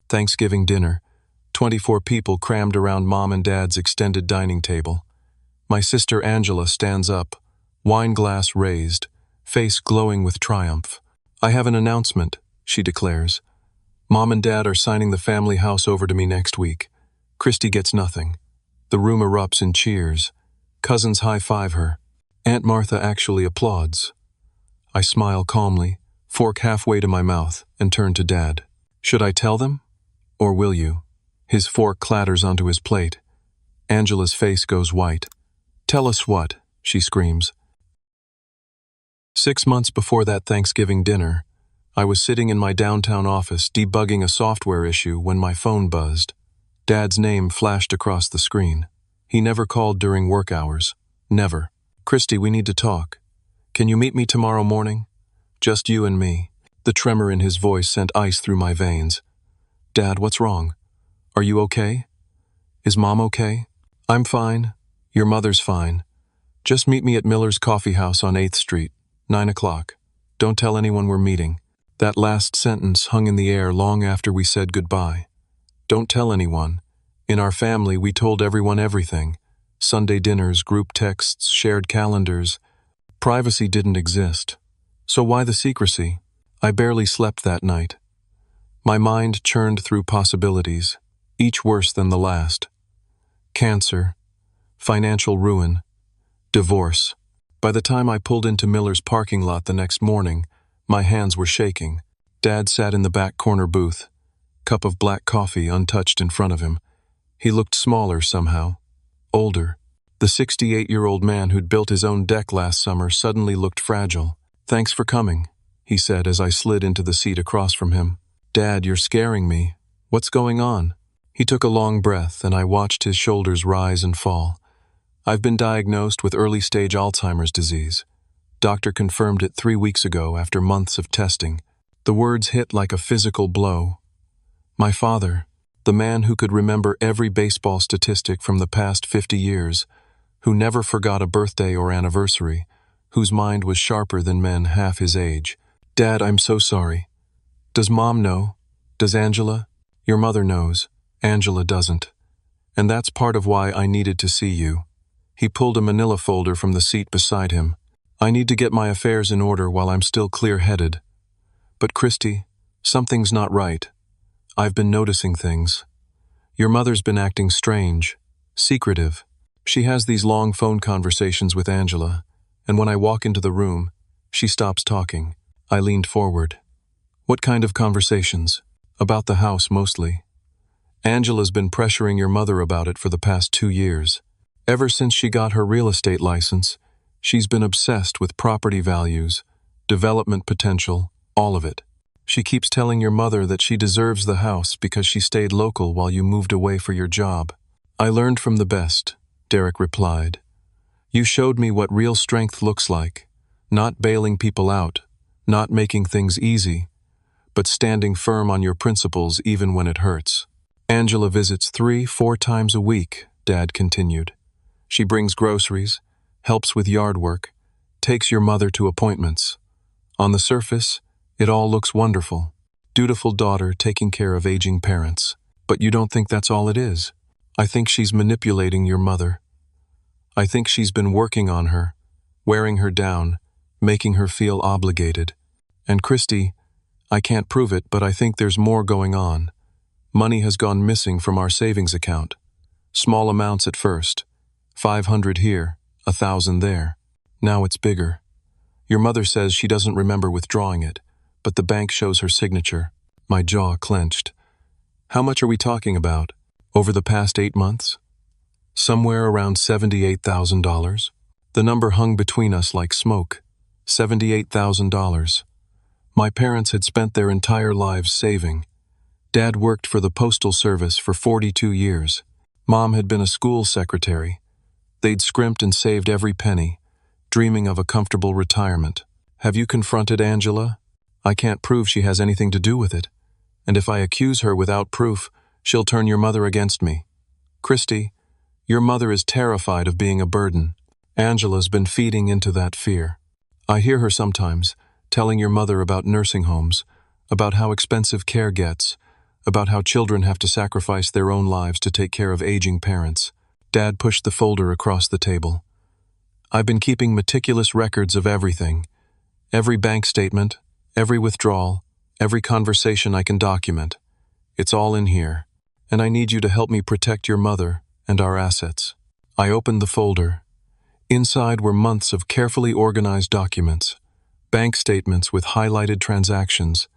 Thanksgiving dinner. 24 people crammed around Mom and Dad's extended dining table. My sister Angela stands up, wine glass raised, face glowing with triumph. "I have an announcement," she declares. "Mom and Dad are signing the family house over to me next week. Christy gets nothing." The room erupts in cheers. Cousins high-five her. Aunt Martha actually applauds. I smile calmly, fork halfway to my mouth, and turn to Dad. "Should I tell them? Or will you?" His fork clatters onto his plate. Angela's face goes white. "Tell us what?" she screams. 6 months before that Thanksgiving dinner, I was sitting in my downtown office debugging a software issue when my phone buzzed. Dad's name flashed across the screen. He never called during work hours. Never. "Christy, we need to talk. Can you meet me tomorrow morning? Just you and me." The tremor in his voice sent ice through my veins. "Dad, what's wrong? Are you okay? Is Mom okay?" "I'm fine. Your mother's fine. Just meet me at Miller's Coffee House on 8th Street, 9 o'clock. Don't tell anyone we're meeting." That last sentence hung in the air long after we said goodbye. Don't tell anyone. In our family, we told everyone everything. Sunday dinners, group texts, shared calendars. Privacy didn't exist. So why the secrecy? I barely slept that night. My mind churned through possibilities, each worse than the last. Cancer, financial ruin, divorce. By the time I pulled into Miller's parking lot the next morning, my hands were shaking. Dad sat in the back corner booth, cup of black coffee untouched in front of him. He looked smaller somehow, older. The 68-year-old man who'd built his own deck last summer suddenly looked fragile. "Thanks for coming," he said as I slid into the seat across from him. "Dad, you're scaring me. What's going on?" He took a long breath, and I watched his shoulders rise and fall. "I've been diagnosed with early-stage Alzheimer's disease. Doctor confirmed it 3 weeks ago after months of testing." The words hit like a physical blow. My father, the man who could remember every baseball statistic from the past 50 years, who never forgot a birthday or anniversary, whose mind was sharper than men half his age. "Dad, I'm so sorry. Does Mom know? Does Angela?" "Your mother knows. Angela doesn't. And that's part of why I needed to see you." He pulled a manila folder from the seat beside him. "I need to get my affairs in order while I'm still clear-headed. But Christy, something's not right. I've been noticing things. Your mother's been acting strange, secretive. She has these long phone conversations with Angela, and when I walk into the room, she stops talking." I leaned forward. "What kind of conversations?" "About the house, mostly. Angela's been pressuring your mother about it for the past 2 years. Ever since she got her real estate license, she's been obsessed with property values, development potential, all of it. She keeps telling your mother that she deserves the house because she stayed local while you moved away for your job." "I learned from the best," Derek replied. "You showed me what real strength looks like, not bailing people out, not making things easy, but standing firm on your principles even when it hurts." "Angela visits 3-4 times a week," Dad continued. "She brings groceries, helps with yard work, takes your mother to appointments. On the surface, it all looks wonderful. Dutiful daughter taking care of aging parents. But you don't think that's all it is. I think she's manipulating your mother. I think she's been working on her, wearing her down, making her feel obligated. And Christy, I can't prove it, but I think there's more going on. Money has gone missing from our savings account. Small amounts at first. 500 here, 1,000 there. Now it's bigger. Your mother says she doesn't remember withdrawing it, but the bank shows her signature." My jaw clenched. "How much are we talking about? Over the past 8 months?" "Somewhere around $78,000. The number hung between us like smoke. $78,000. My parents had spent their entire lives saving. Dad worked for the Postal Service for 42 years. Mom had been a school secretary. They'd scrimped and saved every penny, dreaming of a comfortable retirement. Have you confronted Angela? I can't prove she has anything to do with it. And if I accuse her without proof, she'll turn your mother against me. Christy, your mother is terrified of being a burden. Angela's been feeding into that fear. I hear her sometimes, telling your mother about nursing homes, about how expensive care gets, about how children have to sacrifice their own lives to take care of aging parents. Dad pushed the folder across the table. I've been keeping meticulous records of everything. Every bank statement, every withdrawal, every conversation I can document. It's all in here, and I need you to help me protect your mother and our assets. I opened the folder. Inside were months of carefully organized documents, bank statements with highlighted transactions,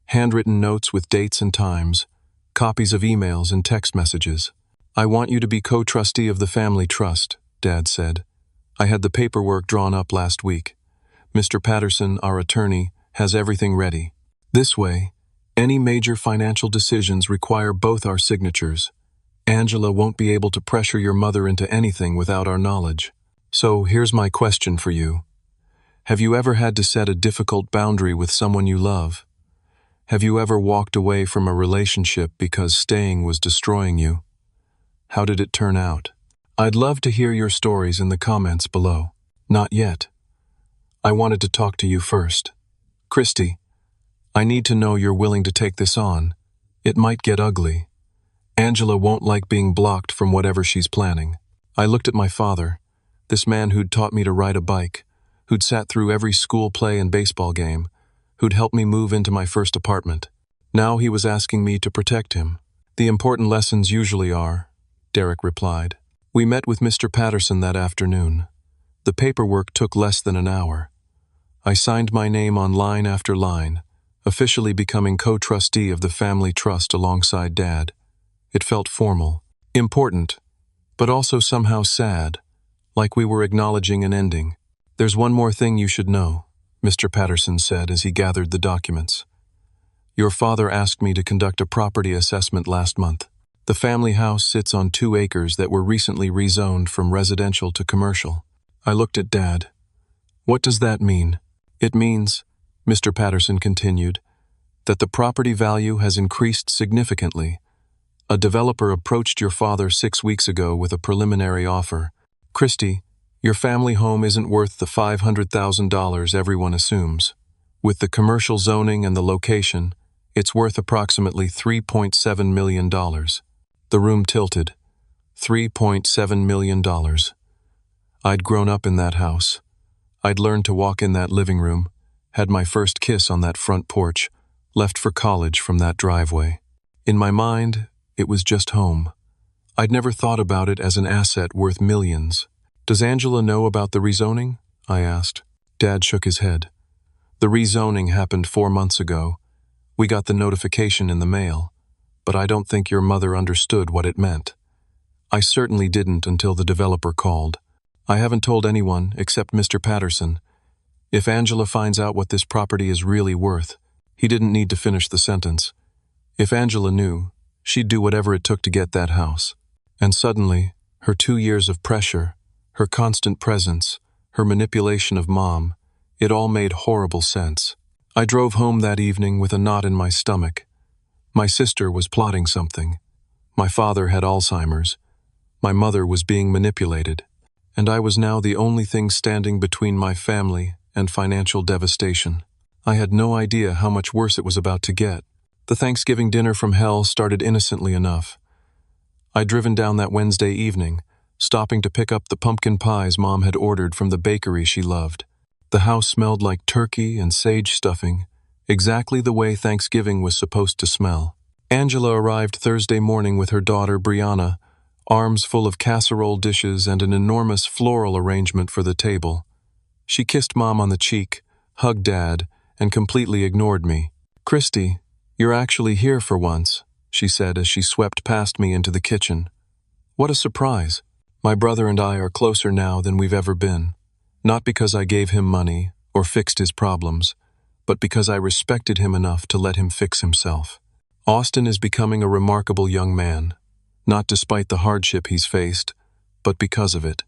handwritten notes with dates and times, copies of emails and text messages. I want you to be co-trustee of the family trust, Dad said. I had the paperwork drawn up last week. Mr. Patterson, our attorney, has everything ready. This way, any major financial decisions require both our signatures. Angela won't be able to pressure your mother into anything without our knowledge. So here's my question for you. Have you ever had to set a difficult boundary with someone you love? Have you ever walked away from a relationship because staying was destroying you? How did it turn out? I'd love to hear your stories in the comments below. Not yet. I wanted to talk to you first. Christy, I need to know you're willing to take this on. It might get ugly. Angela won't like being blocked from whatever she's planning. I looked at my father, this man who'd taught me to ride a bike, who'd sat through every school play and baseball game, who'd helped me move into my first apartment. Now he was asking me to protect him. The important lessons usually are, Derek replied. We met with Mr. Patterson that afternoon. The paperwork took less than an hour. I signed my name on line after line, officially becoming co-trustee of the family trust alongside Dad. It felt formal, important, but also somehow sad, like we were acknowledging an ending. There's one more thing you should know, Mr. Patterson said as he gathered the documents. Your father asked me to conduct a property assessment last month. The family house sits on 2 acres that were recently rezoned from residential to commercial. I looked at Dad. What does that mean? It means, Mr. Patterson continued, that the property value has increased significantly. A developer approached your father 6 weeks ago with a preliminary offer. Christy, your family home isn't worth the $500,000 everyone assumes. With the commercial zoning and the location, it's worth approximately $3.7 million. The room tilted. $3.7 million. I'd grown up in that house. I'd learned to walk in that living room, had my first kiss on that front porch, left for college from that driveway. In my mind, it was just home. I'd never thought about it as an asset worth millions. Does Angela know about the rezoning? I asked. Dad shook his head. The rezoning happened 4 months ago. We got the notification in the mail, but I don't think your mother understood what it meant. I certainly didn't until the developer called. I haven't told anyone except Mr. Patterson. If Angela finds out what this property is really worth, he didn't need to finish the sentence. If Angela knew, she'd do whatever it took to get that house. And suddenly, her 2 years of pressure, her constant presence, her manipulation of Mom, it all made horrible sense. I drove home that evening with a knot in my stomach. My sister was plotting something. My father had Alzheimer's. My mother was being manipulated. And I was now the only thing standing between my family and financial devastation. I had no idea how much worse it was about to get. The Thanksgiving dinner from hell started innocently enough. I'd driven down that Wednesday evening, stopping to pick up the pumpkin pies Mom had ordered from the bakery she loved. The house smelled like turkey and sage stuffing, exactly the way Thanksgiving was supposed to smell. Angela arrived Thursday morning with her daughter Brianna, arms full of casserole dishes and an enormous floral arrangement for the table. She kissed Mom on the cheek, hugged Dad, and completely ignored me. Christy, you're actually here for once, she said as she swept past me into the kitchen. What a surprise. My brother and I are closer now than we've ever been. Not because I gave him money or fixed his problems, but because I respected him enough to let him fix himself. Austin is becoming a remarkable young man, not despite the hardship he's faced, but because of it.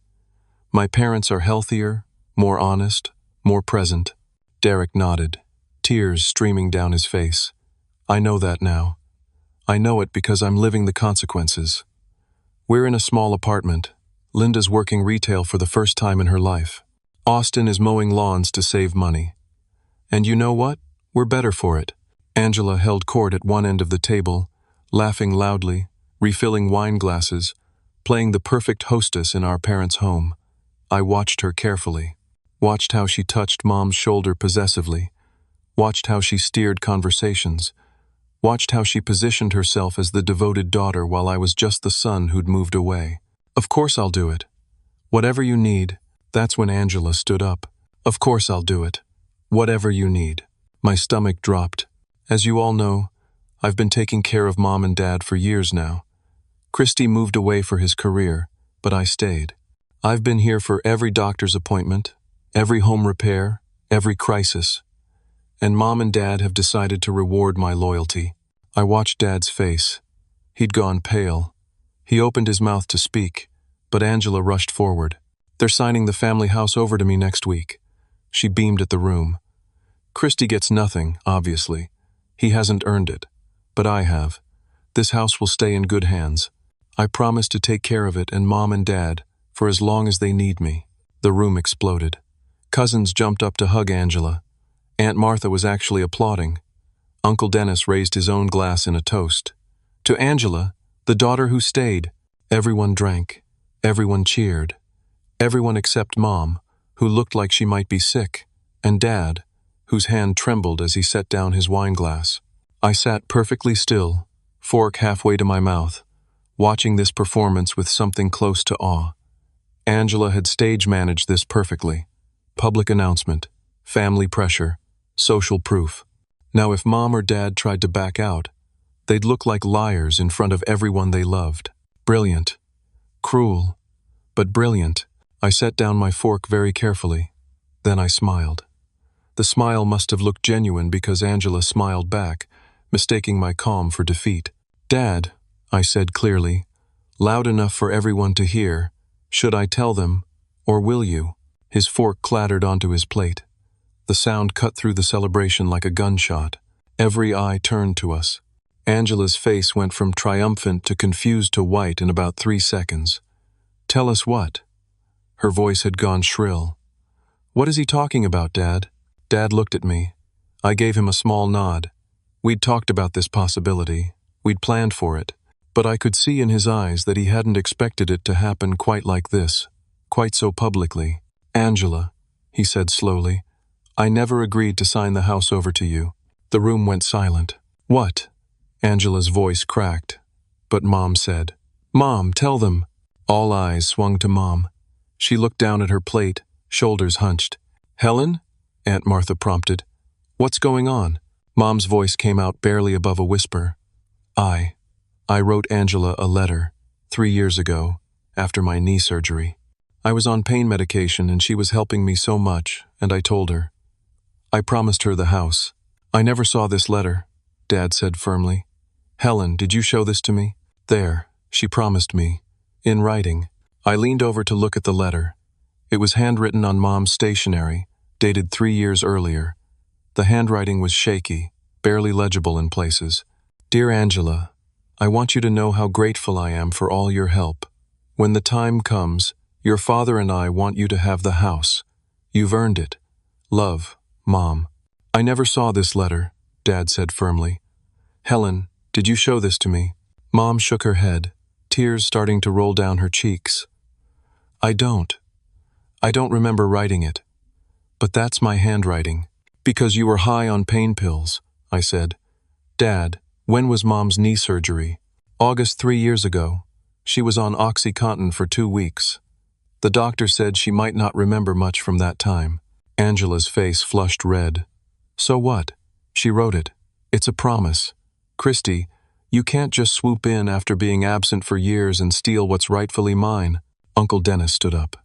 My parents are healthier, more honest, more present. Derek nodded, tears streaming down his face. I know that now. I know it because I'm living the consequences. We're in a small apartment. Linda's working retail for the first time in her life. Austin is mowing lawns to save money. And you know what? We're better for it. Angela held court at one end of the table, laughing loudly, refilling wine glasses, playing the perfect hostess in our parents' home. I watched her carefully, watched how she touched Mom's shoulder possessively, watched how she steered conversations, watched how she positioned herself as the devoted daughter while I was just the son who'd moved away. "Of course I'll do it. Whatever you need." That's when Angela stood up. "Of course I'll do it. Whatever you need." My stomach dropped. As you all know, I've been taking care of Mom and Dad for years now. Christy moved away for his career, but I stayed. I've been here for every doctor's appointment, every home repair, every crisis. And Mom and Dad have decided to reward my loyalty. I watched Dad's face. He'd gone pale. He opened his mouth to speak, but Angela rushed forward. "They're signing the family house over to me next week." She beamed at the room. "Christy gets nothing, obviously. He hasn't earned it. But I have. This house will stay in good hands. I promise to take care of it and Mom and Dad for as long as they need me." The room exploded. Cousins jumped up to hug Angela. Aunt Martha was actually applauding. Uncle Dennis raised his own glass in a toast. To Angela, the daughter who stayed. Everyone drank. Everyone cheered. Everyone except Mom, who looked like she might be sick, and Dad, whose hand trembled as he set down his wine glass. I sat perfectly still, fork halfway to my mouth, watching this performance with something close to awe. Angela had stage managed this perfectly. Public announcement, family pressure, social proof. Now if Mom or Dad tried to back out, they'd look like liars in front of everyone they loved. Brilliant. Cruel, but brilliant. I set down my fork very carefully. Then I smiled. The smile must have looked genuine because Angela smiled back, mistaking my calm for defeat. "Dad," I said clearly, loud enough for everyone to hear, "should I tell them, or will you?" His fork clattered onto his plate. The sound cut through the celebration like a gunshot. Every eye turned to us. Angela's face went from triumphant to confused to white in about 3 seconds. "Tell us what?" Her voice had gone shrill. "What is he talking about, Dad?" Dad looked at me. I gave him a small nod. We'd talked about this possibility. We'd planned for it. But I could see in his eyes that he hadn't expected it to happen quite like this, quite so publicly. "Angela," he said slowly, "I never agreed to sign the house over to you." The room went silent. "What?" Angela's voice cracked. But Mom said, "Mom, tell them." All eyes swung to Mom. She looked down at her plate, shoulders hunched. "Helen?" Aunt Martha prompted. "What's going on?" Mom's voice came out barely above a whisper. I wrote Angela a letter 3 years ago, after my knee surgery. I was on pain medication and she was helping me so much, and I told her. I promised her the house. "I never saw this letter," Dad said firmly. "Helen, did you show this to me?" "There," she promised me, in writing. I leaned over to look at the letter. It was handwritten on Mom's stationery, dated 3 years earlier. The handwriting was shaky, barely legible in places. "Dear Angela, I want you to know how grateful I am for all your help. When the time comes, your father and I want you to have the house. You've earned it. Love, Mom." "I never saw this letter," Dad said firmly. "Helen, did you show this to me?" Mom shook her head, tears starting to roll down her cheeks. I don't remember writing it. But that's my handwriting." "Because you were high on pain pills," I said. "Dad, when was Mom's knee surgery?" "August 3 years ago. She was on OxyContin for 2 weeks. The doctor said she might not remember much from that time." Angela's face flushed red. "So what? She wrote it. It's a promise. Christy, you can't just swoop in after being absent for years and steal what's rightfully mine." Uncle Dennis stood up.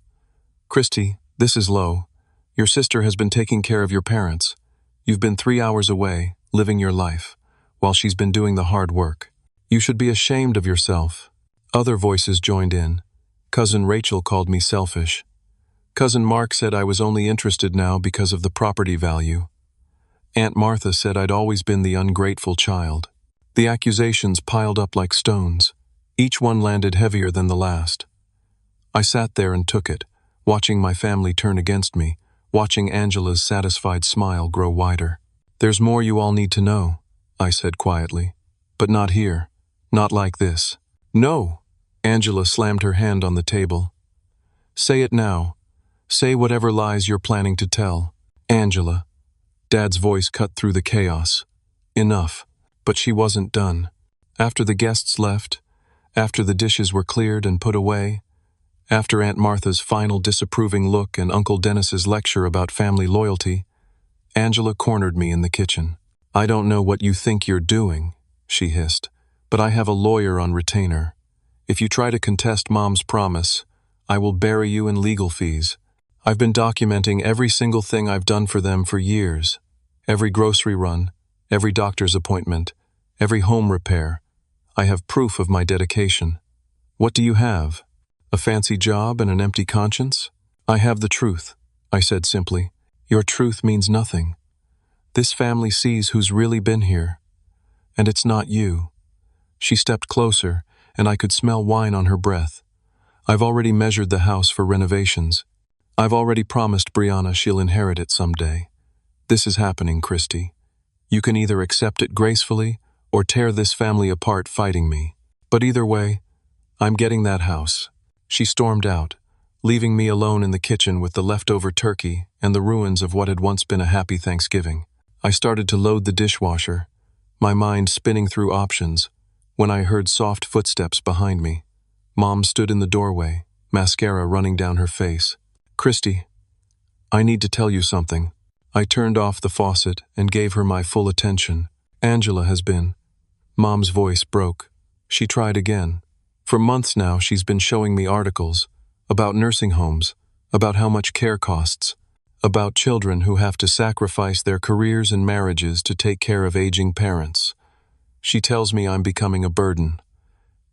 "Christy, this is low. Your sister has been taking care of your parents. You've been 3 hours away, living your life, while she's been doing the hard work. You should be ashamed of yourself." Other voices joined in. Cousin Rachel called me selfish. Cousin Mark said I was only interested now because of the property value. Aunt Martha said I'd always been the ungrateful child. The accusations piled up like stones. Each one landed heavier than the last. I sat there and took it, watching my family turn against me, watching Angela's satisfied smile grow wider. "There's more you all need to know," I said quietly. "But not here. Not like this. No! Angela slammed her hand on the table. Say it now. Say whatever lies you're planning to tell. Angela. Dad's voice cut through the chaos. Enough. But she wasn't done. After the guests left, after the dishes were cleared and put away, after Aunt Martha's final disapproving look and Uncle Dennis's lecture about family loyalty, Angela cornered me in the kitchen. I don't know what you think you're doing, she hissed, but I have a lawyer on retainer. If you try to contest Mom's promise, I will bury you in legal fees. I've been documenting every single thing I've done for them for years. Every grocery run, every doctor's appointment, every home repair. I have proof of my dedication. What do you have? A fancy job and an empty conscience? I have the truth, I said simply. Your truth means nothing. This family sees who's really been here. And it's not you. She stepped closer, and I could smell wine on her breath. I've already measured the house for renovations. I've already promised Brianna she'll inherit it someday. This is happening, Christy. You can either accept it gracefully or tear this family apart fighting me. But either way, I'm getting that house. She stormed out, leaving me alone in the kitchen with the leftover turkey and the ruins of what had once been a happy Thanksgiving. I started to load the dishwasher, my mind spinning through options, when I heard soft footsteps behind me. Mom stood in the doorway, mascara running down her face. Christy, I need to tell you something. I turned off the faucet and gave her my full attention. Angela has been. Mom's voice broke. She tried again. For months now, she's been showing me articles about nursing homes, about how much care costs, about children who have to sacrifice their careers and marriages to take care of aging parents. She tells me I'm becoming a burden.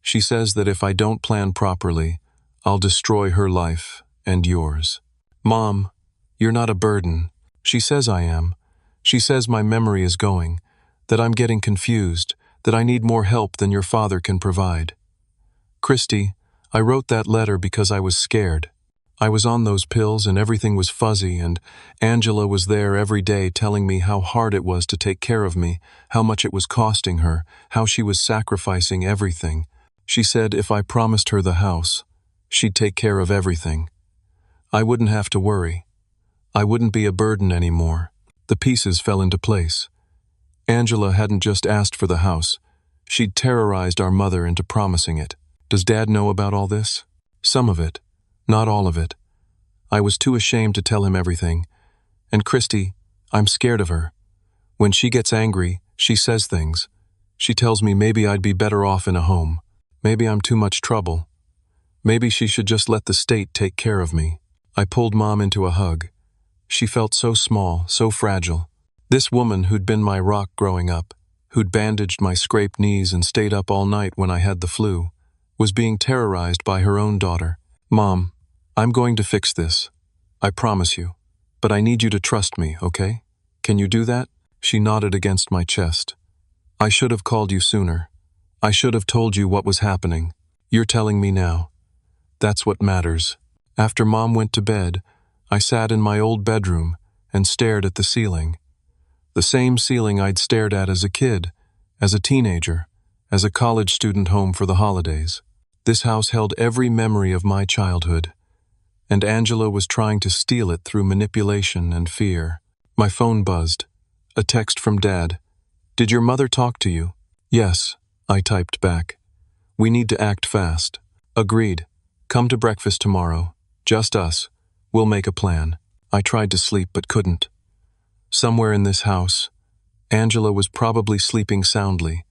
She says that if I don't plan properly, I'll destroy her life and yours. Mom, you're not a burden. She says I am. She says my memory is going, that I'm getting confused, that I need more help than your father can provide. Christy, I wrote that letter because I was scared. I was on those pills and everything was fuzzy, and Angela was there every day telling me how hard it was to take care of me, how much it was costing her, how she was sacrificing everything. She said if I promised her the house, she'd take care of everything. I wouldn't have to worry. I wouldn't be a burden anymore. The pieces fell into place. Angela hadn't just asked for the house. She'd terrorized our mother into promising it. Does Dad know about all this? Some of it. Not all of it. I was too ashamed to tell him everything. And Christy, I'm scared of her. When she gets angry, she says things. She tells me maybe I'd be better off in a home. Maybe I'm too much trouble. Maybe she should just let the state take care of me. I pulled Mom into a hug. She felt so small, so fragile. This woman who'd been my rock growing up, who'd bandaged my scraped knees and stayed up all night when I had the flu, was being terrorized by her own daughter. Mom, I'm going to fix this. I promise you. But I need you to trust me, okay? Can you do that? She nodded against my chest. I should have called you sooner. I should have told you what was happening. You're telling me now. That's what matters. After Mom went to bed, I sat in my old bedroom and stared at the ceiling. The same ceiling I'd stared at as a kid, as a teenager, as a college student home for the holidays. This house held every memory of my childhood, and Angela was trying to steal it through manipulation and fear. My phone buzzed. A text from Dad. Did your mother talk to you? Yes, I typed back. We need to act fast. Agreed. Come to breakfast tomorrow. Just us. We'll make a plan. I tried to sleep but couldn't. Somewhere in this house, Angela was probably sleeping soundly,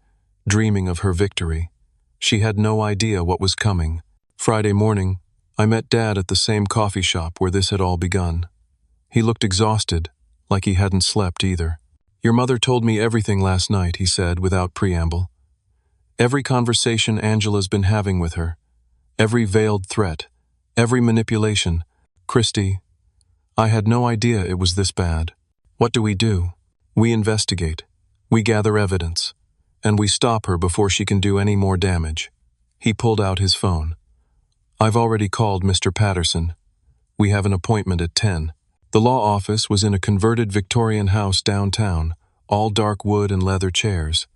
dreaming of her victory. She had no idea what was coming. Friday morning, I met Dad at the same coffee shop where this had all begun. He looked exhausted, like he hadn't slept either. Your mother told me everything last night, he said without preamble. Every conversation Angela's been having with her, every veiled threat, every manipulation. Christy, I had no idea it was this bad. What do? We investigate. We gather evidence. And we stop her before she can do any more damage. He pulled out his phone. I've already called Mr. Patterson. We have an appointment at 10. The law office was in a converted Victorian house downtown, all dark wood and leather chairs.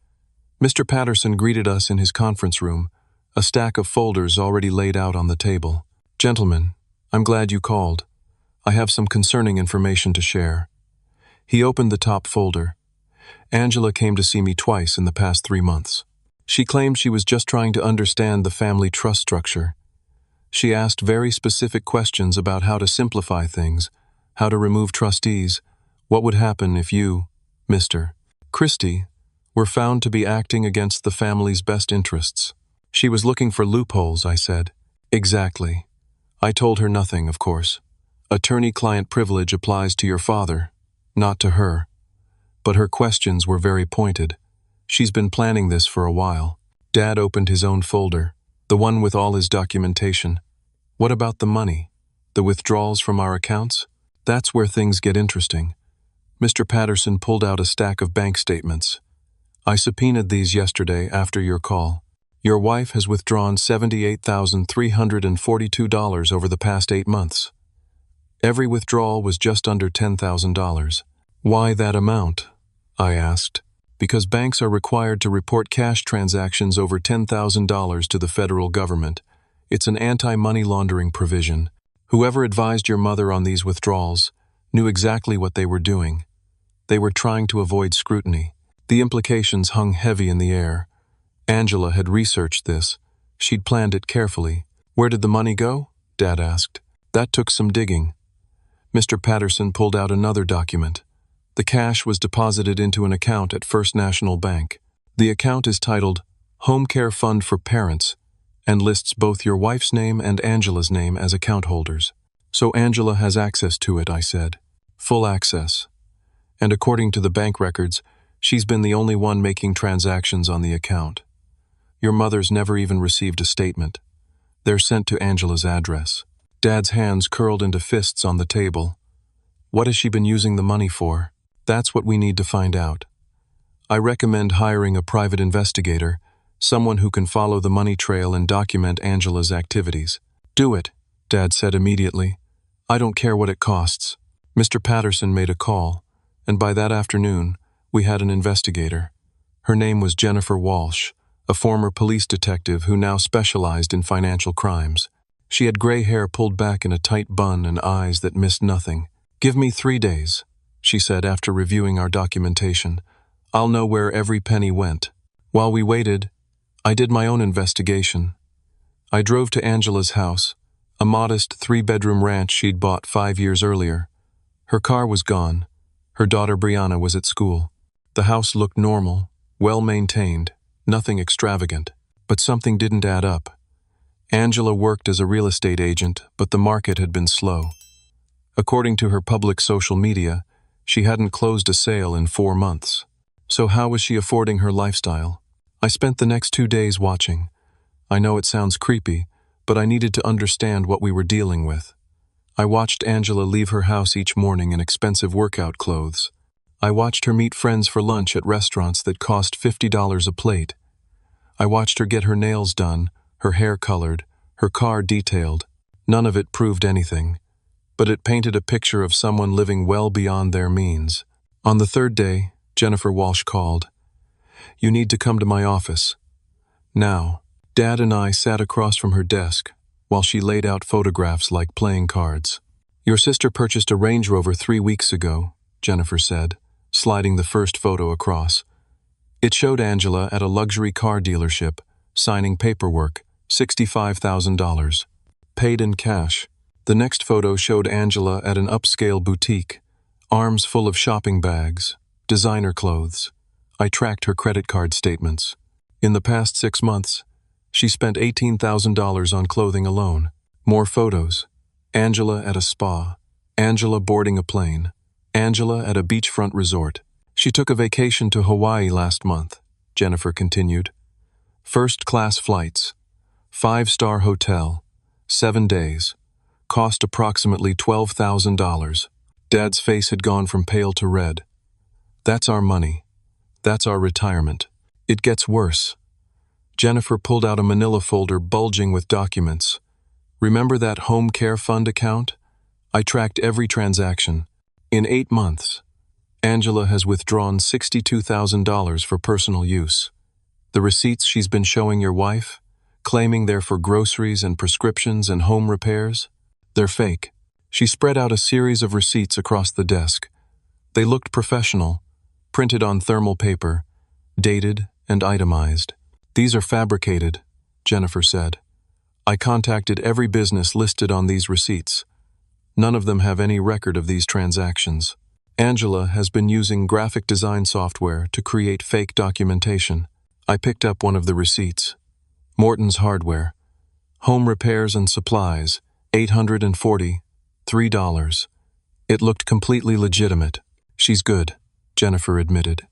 Mr. Patterson greeted us in his conference room, a stack of folders already laid out on the table. "Gentlemen, I'm glad you called. I have some concerning information to share." He opened the top folder. "Angela came to see me twice in the past 3 months. She claimed she was just trying to understand the family trust structure. She asked very specific questions about how to simplify things, how to remove trustees, what would happen if you, Mr. Christie, were found to be acting against the family's best interests. She was looking for loopholes," I said. "Exactly. I told her nothing, of course. Attorney-client privilege applies to your father, not to her. But her questions were very pointed. She's been planning this for a while." Dad opened his own folder, the one with all his documentation. "What about the money? The withdrawals from our accounts? That's where things get interesting." Mr. Patterson pulled out a stack of bank statements. "I subpoenaed these yesterday after your call. Your wife has withdrawn $78,342 over the past 8 months. Every withdrawal was just under $10,000. "Why that amount?" I asked. "Because banks are required to report cash transactions over $10,000 to the federal government. It's an anti-money laundering provision. Whoever advised your mother on these withdrawals knew exactly what they were doing. They were trying to avoid scrutiny." The implications hung heavy in the air. Angela had researched this. She'd planned it carefully. "Where did the money go?" Dad asked. "That took some digging." Mr. Patterson pulled out another document. The cash was deposited into an account at First National Bank. The account is titled Home Care Fund for Parents and lists both your wife's name and Angela's name as account holders. "So Angela has access to it," I said. "Full access. And according to the bank records, she's been the only one making transactions on the account. Your mother's never even received a statement. They're sent to Angela's address." Dad's hands curled into fists on the table. "What has she been using the money for?" "That's what we need to find out. I recommend hiring a private investigator, someone who can follow the money trail and document Angela's activities." "Do it," Dad said immediately. "I don't care what it costs." Mr. Patterson made a call, and by that afternoon, we had an investigator. Her name was Jennifer Walsh, a former police detective who now specialized in financial crimes. She had gray hair pulled back in a tight bun and eyes that missed nothing. "Give me 3 days," she said after reviewing our documentation. "I'll know where every penny went." While we waited, I did my own investigation. I drove to Angela's house, a modest 3-bedroom ranch she'd bought 5 years earlier. Her car was gone. Her daughter Brianna was at school. The house looked normal, well-maintained, nothing extravagant. But something didn't add up. Angela worked as a real estate agent, but the market had been slow. According to her public social media, she hadn't closed a sale in 4 months. So how was she affording her lifestyle? I spent the next 2 days watching. I know it sounds creepy, but I needed to understand what we were dealing with. I watched Angela leave her house each morning in expensive workout clothes. I watched her meet friends for lunch at restaurants that cost $50 a plate. I watched her get her nails done, her hair colored, her car detailed. None of it proved anything, but it painted a picture of someone living well beyond their means. On the 3rd day, Jennifer Walsh called. "You need to come to my office." Now, Dad and I sat across from her desk while she laid out photographs like playing cards. "Your sister purchased a Range Rover 3 weeks ago," Jennifer said, sliding the first photo across. It showed Angela at a luxury car dealership, signing paperwork, $65,000. Paid in cash. The next photo showed Angela at an upscale boutique, arms full of shopping bags, designer clothes. I tracked her credit card statements. In the past 6 months, she spent $18,000 on clothing alone. More photos. Angela at a spa. Angela boarding a plane. Angela at a beachfront resort. "She took a vacation to Hawaii last month," Jennifer continued. "First-class flights. 5-star hotel. 7 days. Cost approximately $12,000. Dad's face had gone from pale to red. "That's our money. That's our retirement." It gets worse. Jennifer pulled out a manila folder bulging with documents. "Remember that home care fund account? I tracked every transaction. In 8 months, Angela has withdrawn $62,000 for personal use. The receipts she's been showing your wife, claiming they're for groceries and prescriptions and home repairs, they're fake. She spread out a series of receipts across the desk. They looked professional, printed on thermal paper, dated and itemized. These are fabricated, Jennifer said. I contacted every business listed on these receipts. None of them have any record of these transactions. Angela has been using graphic design software to create fake documentation. I picked up one of the receipts. Morton's Hardware. Home repairs and supplies, $840, $3. It looked completely legitimate. She's good, Jennifer admitted.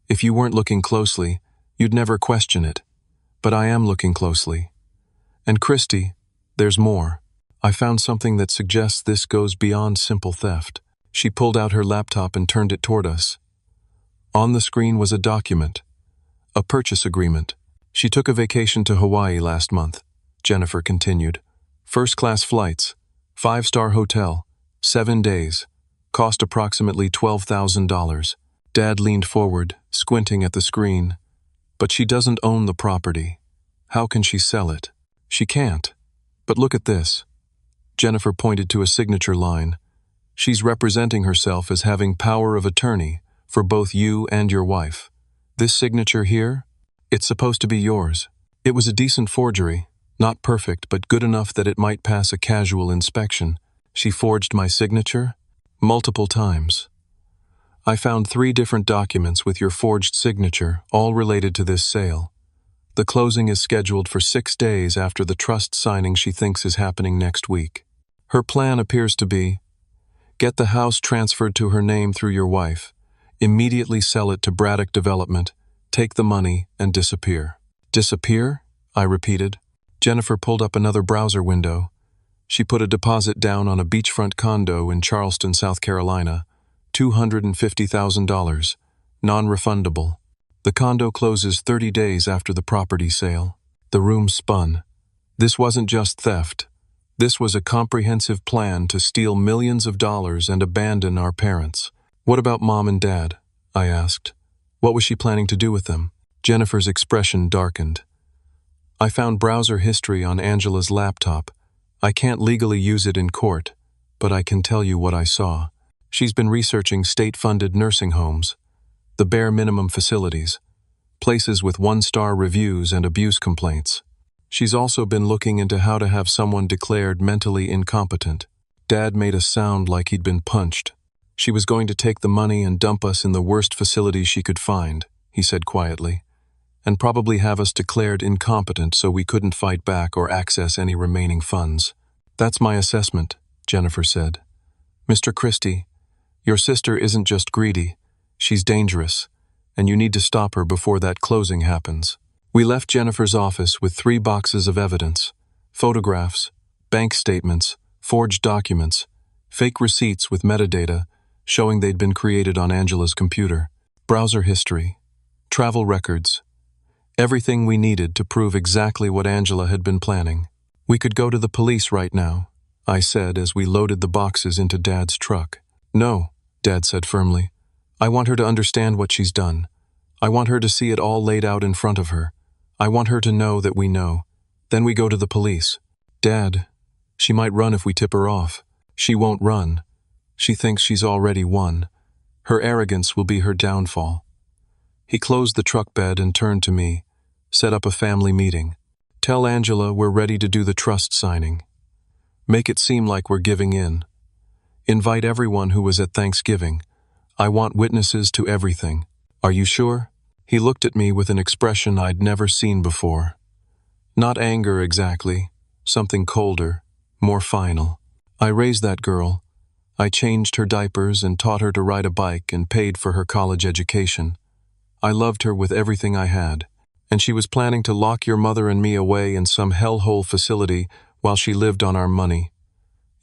If you weren't looking closely, you'd never question it. But I am looking closely. And Christy, there's more. I found something that suggests this goes beyond simple theft. She pulled out her laptop and turned it toward us. On the screen was a document, a purchase agreement. She took a vacation to Hawaii last month, Jennifer continued. First-class flights, 5-star hotel, 7 days, cost approximately $12,000. Dad leaned forward, squinting at the screen. But she doesn't own the property. How can she sell it? She can't. But look at this. Jennifer pointed to a signature line. She's representing herself as having power of attorney for both you and your wife. This signature here? It's supposed to be yours. It was a decent forgery, not perfect, but good enough that it might pass a casual inspection. She forged my signature? Multiple times. I found 3 different documents with your forged signature, all related to this sale. The closing is scheduled for 6 days after the trust signing she thinks is happening next week. Her plan appears to be, get the house transferred to her name through your wife, immediately sell it to Braddock Development, take the money, and disappear. Disappear? I repeated. Jennifer pulled up another browser window. She put a deposit down on a beachfront condo in Charleston, South Carolina, $250,000, non-refundable. The condo closes 30 days after the property sale. The room spun. This wasn't just theft. This was a comprehensive plan to steal millions of dollars and abandon our parents. What about Mom and Dad? I asked. What was she planning to do with them? Jennifer's expression darkened. I found browser history on Angela's laptop. I can't legally use it in court, but I can tell you what I saw. She's been researching state-funded nursing homes, the bare minimum facilities, places with 1-star reviews and abuse complaints. She's also been looking into how to have someone declared mentally incompetent. Dad made us sound like he'd been punched. She was going to take the money and dump us in the worst facility she could find, he said quietly, and probably have us declared incompetent so we couldn't fight back or access any remaining funds. That's my assessment, Jennifer said. Mr. Christie, your sister isn't just greedy, she's dangerous, and you need to stop her before that closing happens. We left Jennifer's office with 3 boxes of evidence: photographs, bank statements, forged documents, fake receipts with metadata showing they'd been created on Angela's computer, browser history, travel records, everything we needed to prove exactly what Angela had been planning. We could go to the police right now, I said as we loaded the boxes into Dad's truck. No, Dad said firmly. I want her to understand what she's done. I want her to see it all laid out in front of her. I want her to know that we know. Then we go to the police. Dad, she might run if we tip her off. She won't run. She thinks she's already won. Her arrogance will be her downfall. He closed the truck bed and turned to me, set up a family meeting. Tell Angela we're ready to do the trust signing. Make it seem like we're giving in. Invite everyone who was at Thanksgiving. I want witnesses to everything. Are you sure? He looked at me with an expression I'd never seen before. Not anger exactly, something colder, more final. I raised that girl. I changed her diapers and taught her to ride a bike and paid for her college education. I loved her with everything I had, and she was planning to lock your mother and me away in some hellhole facility while she lived on our money.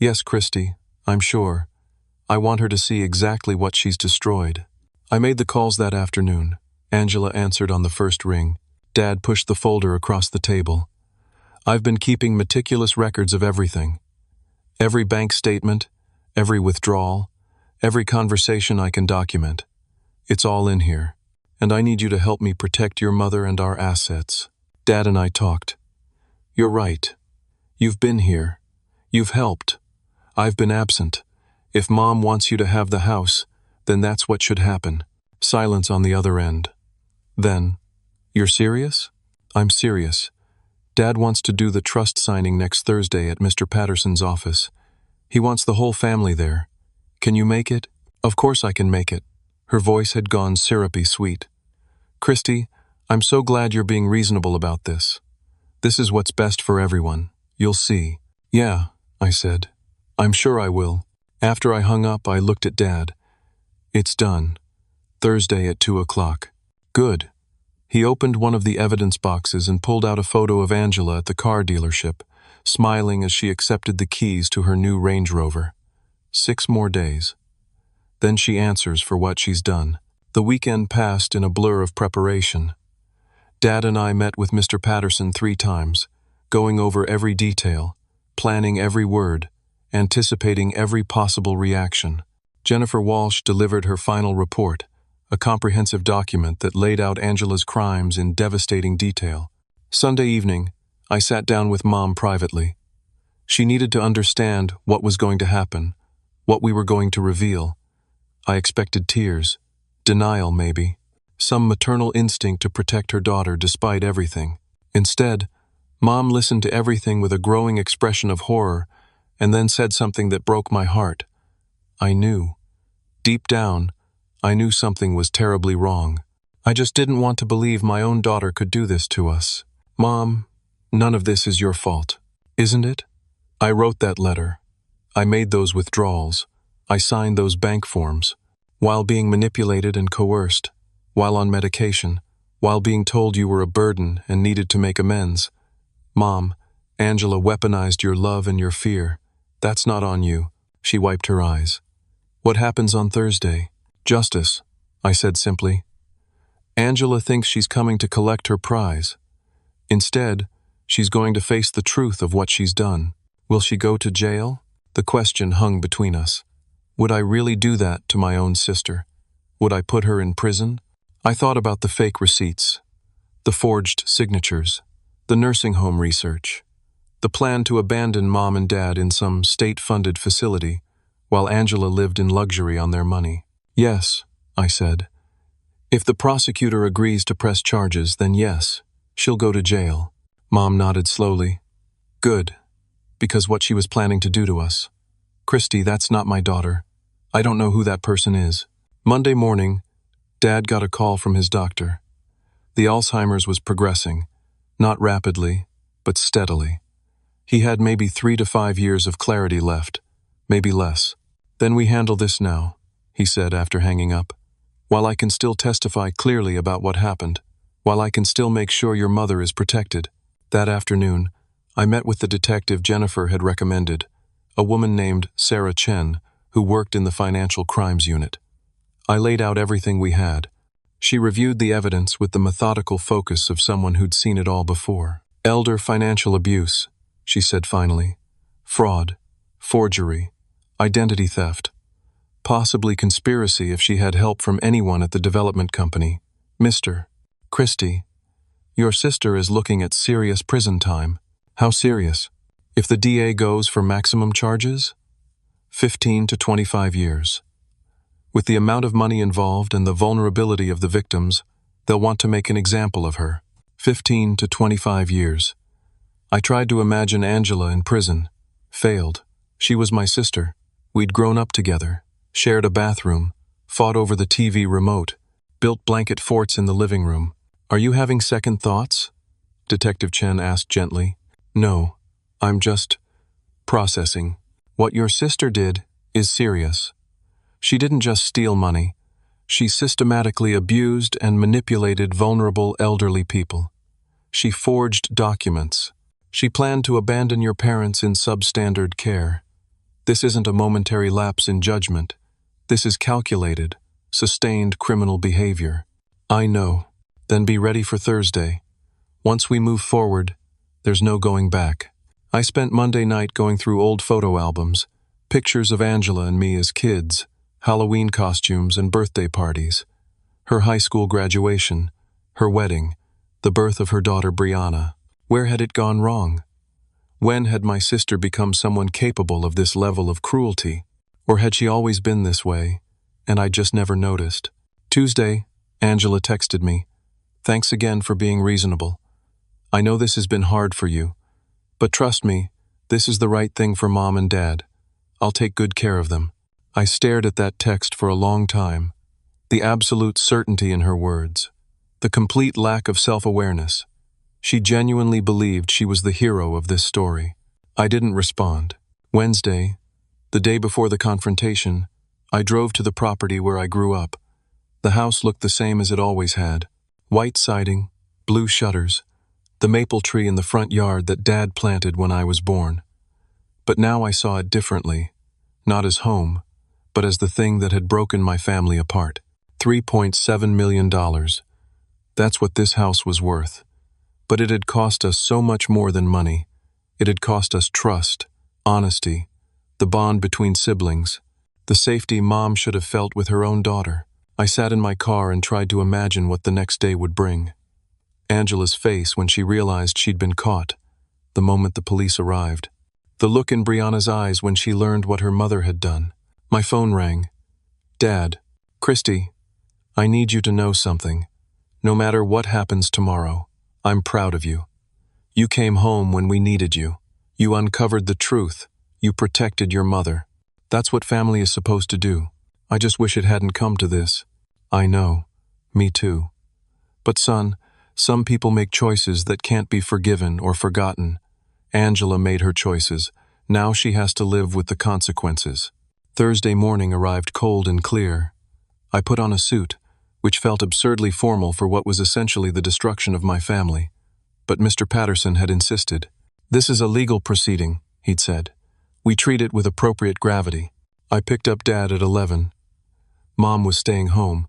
Yes, Christy, I'm sure. I want her to see exactly what she's destroyed. I made the calls that afternoon. Angela answered on the first ring. Dad pushed the folder across the table. I've been keeping meticulous records of everything. Every bank statement, every withdrawal, every conversation I can document. It's all in here. and I need you to help me protect your mother and our assets." Dad and I talked. "You're right. You've been here. You've helped. I've been absent. If Mom wants you to have the house, then that's what should happen." Silence on the other end. Then, "You're serious?" "I'm serious. Dad wants to do the trust signing next Thursday at Mr. Patterson's office. He wants the whole family there. Can you make it?" "Of course I can make it." Her voice had gone syrupy sweet. "Christy, I'm so glad you're being reasonable about this. This is what's best for everyone. You'll see." "Yeah," I said. "I'm sure I will." After I hung up, I looked at Dad. "It's done. Thursday at 2 o'clock. "Good." He opened one of the evidence boxes and pulled out a photo of Angela at the car dealership, smiling as she accepted the keys to her new Range Rover. 6 more days. Then she answers for what she's done. The weekend passed in a blur of preparation. Dad and I met with Mr. Patterson 3 times, going over every detail, planning every word, anticipating every possible reaction. Jennifer Walsh delivered her final report, a comprehensive document that laid out Angela's crimes in devastating detail. Sunday evening, I sat down with Mom privately. She needed to understand what was going to happen, what we were going to reveal. I expected tears, denial maybe, some maternal instinct to protect her daughter despite everything. Instead, Mom listened to everything with a growing expression of horror and then said something that broke my heart. I knew. Deep down, I knew something was terribly wrong. I just didn't want to believe my own daughter could do this to us. "Mom, none of this is your fault, isn't it? I wrote that letter. I made those withdrawals. I signed those bank forms. While being manipulated and coerced, while on medication, while being told you were a burden and needed to make amends. Mom, Angela weaponized your love and your fear. That's not on you." She wiped her eyes. "What happens on Thursday?" "Justice," I said simply. "Angela thinks she's coming to collect her prize. Instead, she's going to face the truth of what she's done. Will she go to jail?" The question hung between us. Would I really do that to my own sister? Would I put her in prison? I thought about the fake receipts, the forged signatures, the nursing home research, the plan to abandon Mom and Dad in some state-funded facility, while Angela lived in luxury on their money. "Yes," I said. "If the prosecutor agrees to press charges, then yes, she'll go to jail." Mom nodded slowly. "Good, because what she was planning to do to us. Christy, that's not my daughter. I don't know who that person is." Monday morning, Dad got a call from his doctor. The Alzheimer's was progressing, not rapidly, but steadily. He had maybe 3 to 5 years of clarity left, maybe less. "Then we handle this now," he said after hanging up. "While I can still testify clearly about what happened, while I can still make sure your mother is protected." That afternoon, I met with the detective Jennifer had recommended, a woman named Sarah Chen, who worked in the financial crimes unit. I laid out everything we had. She reviewed the evidence with the methodical focus of someone who'd seen it all before. "Elder financial abuse," she said finally. "Fraud, forgery, identity theft, possibly conspiracy if she had help from anyone at the development company. Mr. Christie, your sister is looking at serious prison time." "How serious?" "If the DA goes for maximum charges, 15 to 25 years. With the amount of money involved and the vulnerability of the victims, they'll want to make an example of her. 15 to 25 years. I tried to imagine Angela in prison. Failed. She was my sister. We'd grown up together, shared a bathroom, fought over the TV remote, built blanket forts in the living room. Are you having second thoughts?" Detective Chen asked gently. "No, I'm just processing. What your sister did is serious. She didn't just steal money. She systematically abused and manipulated vulnerable elderly people. She forged documents. She planned to abandon your parents in substandard care. This isn't a momentary lapse in judgment. This is calculated, sustained criminal behavior." "I know. Then be ready for Thursday. Once we move forward, there's no going back." I spent Monday night going through old photo albums, pictures of Angela and me as kids, Halloween costumes and birthday parties. Her high school graduation, her wedding, the birth of her daughter Brianna. Where had it gone wrong? When had my sister become someone capable of this level of cruelty? Or had she always been this way, and I just never noticed? Tuesday, Angela texted me. Thanks again for being reasonable. I know this has been hard for you, but trust me, this is the right thing for Mom and Dad. I'll take good care of them. I stared at that text for a long time. The absolute certainty in her words. The complete lack of self-awareness. She genuinely believed she was the hero of this story. I didn't respond. Wednesday, the day before the confrontation, I drove to the property where I grew up. The house looked the same as it always had. White siding, blue shutters, the maple tree in the front yard that Dad planted when I was born. But now I saw it differently, not as home, but as the thing that had broken my family apart. $3.7 million. That's what this house was worth. But it had cost us so much more than money. It had cost us trust, honesty, the bond between siblings, the safety Mom should have felt with her own daughter. I sat in my car and tried to imagine what the next day would bring. Angela's face when she realized she'd been caught, the moment the police arrived. The look in Brianna's eyes when she learned what her mother had done. My phone rang. Dad, Christy, I need you to know something. No matter what happens tomorrow, I'm proud of you. You came home when we needed you. You uncovered the truth. You protected your mother. That's what family is supposed to do. I just wish it hadn't come to this. I know. Me too. But son, some people make choices that can't be forgiven or forgotten. Angela made her choices. Now she has to live with the consequences. Thursday morning arrived cold and clear. I put on a suit, which felt absurdly formal for what was essentially the destruction of my family. But Mr. Patterson had insisted. This is a legal proceeding, he'd said. We treat it with appropriate gravity. I picked up Dad at 11. Mom was staying home.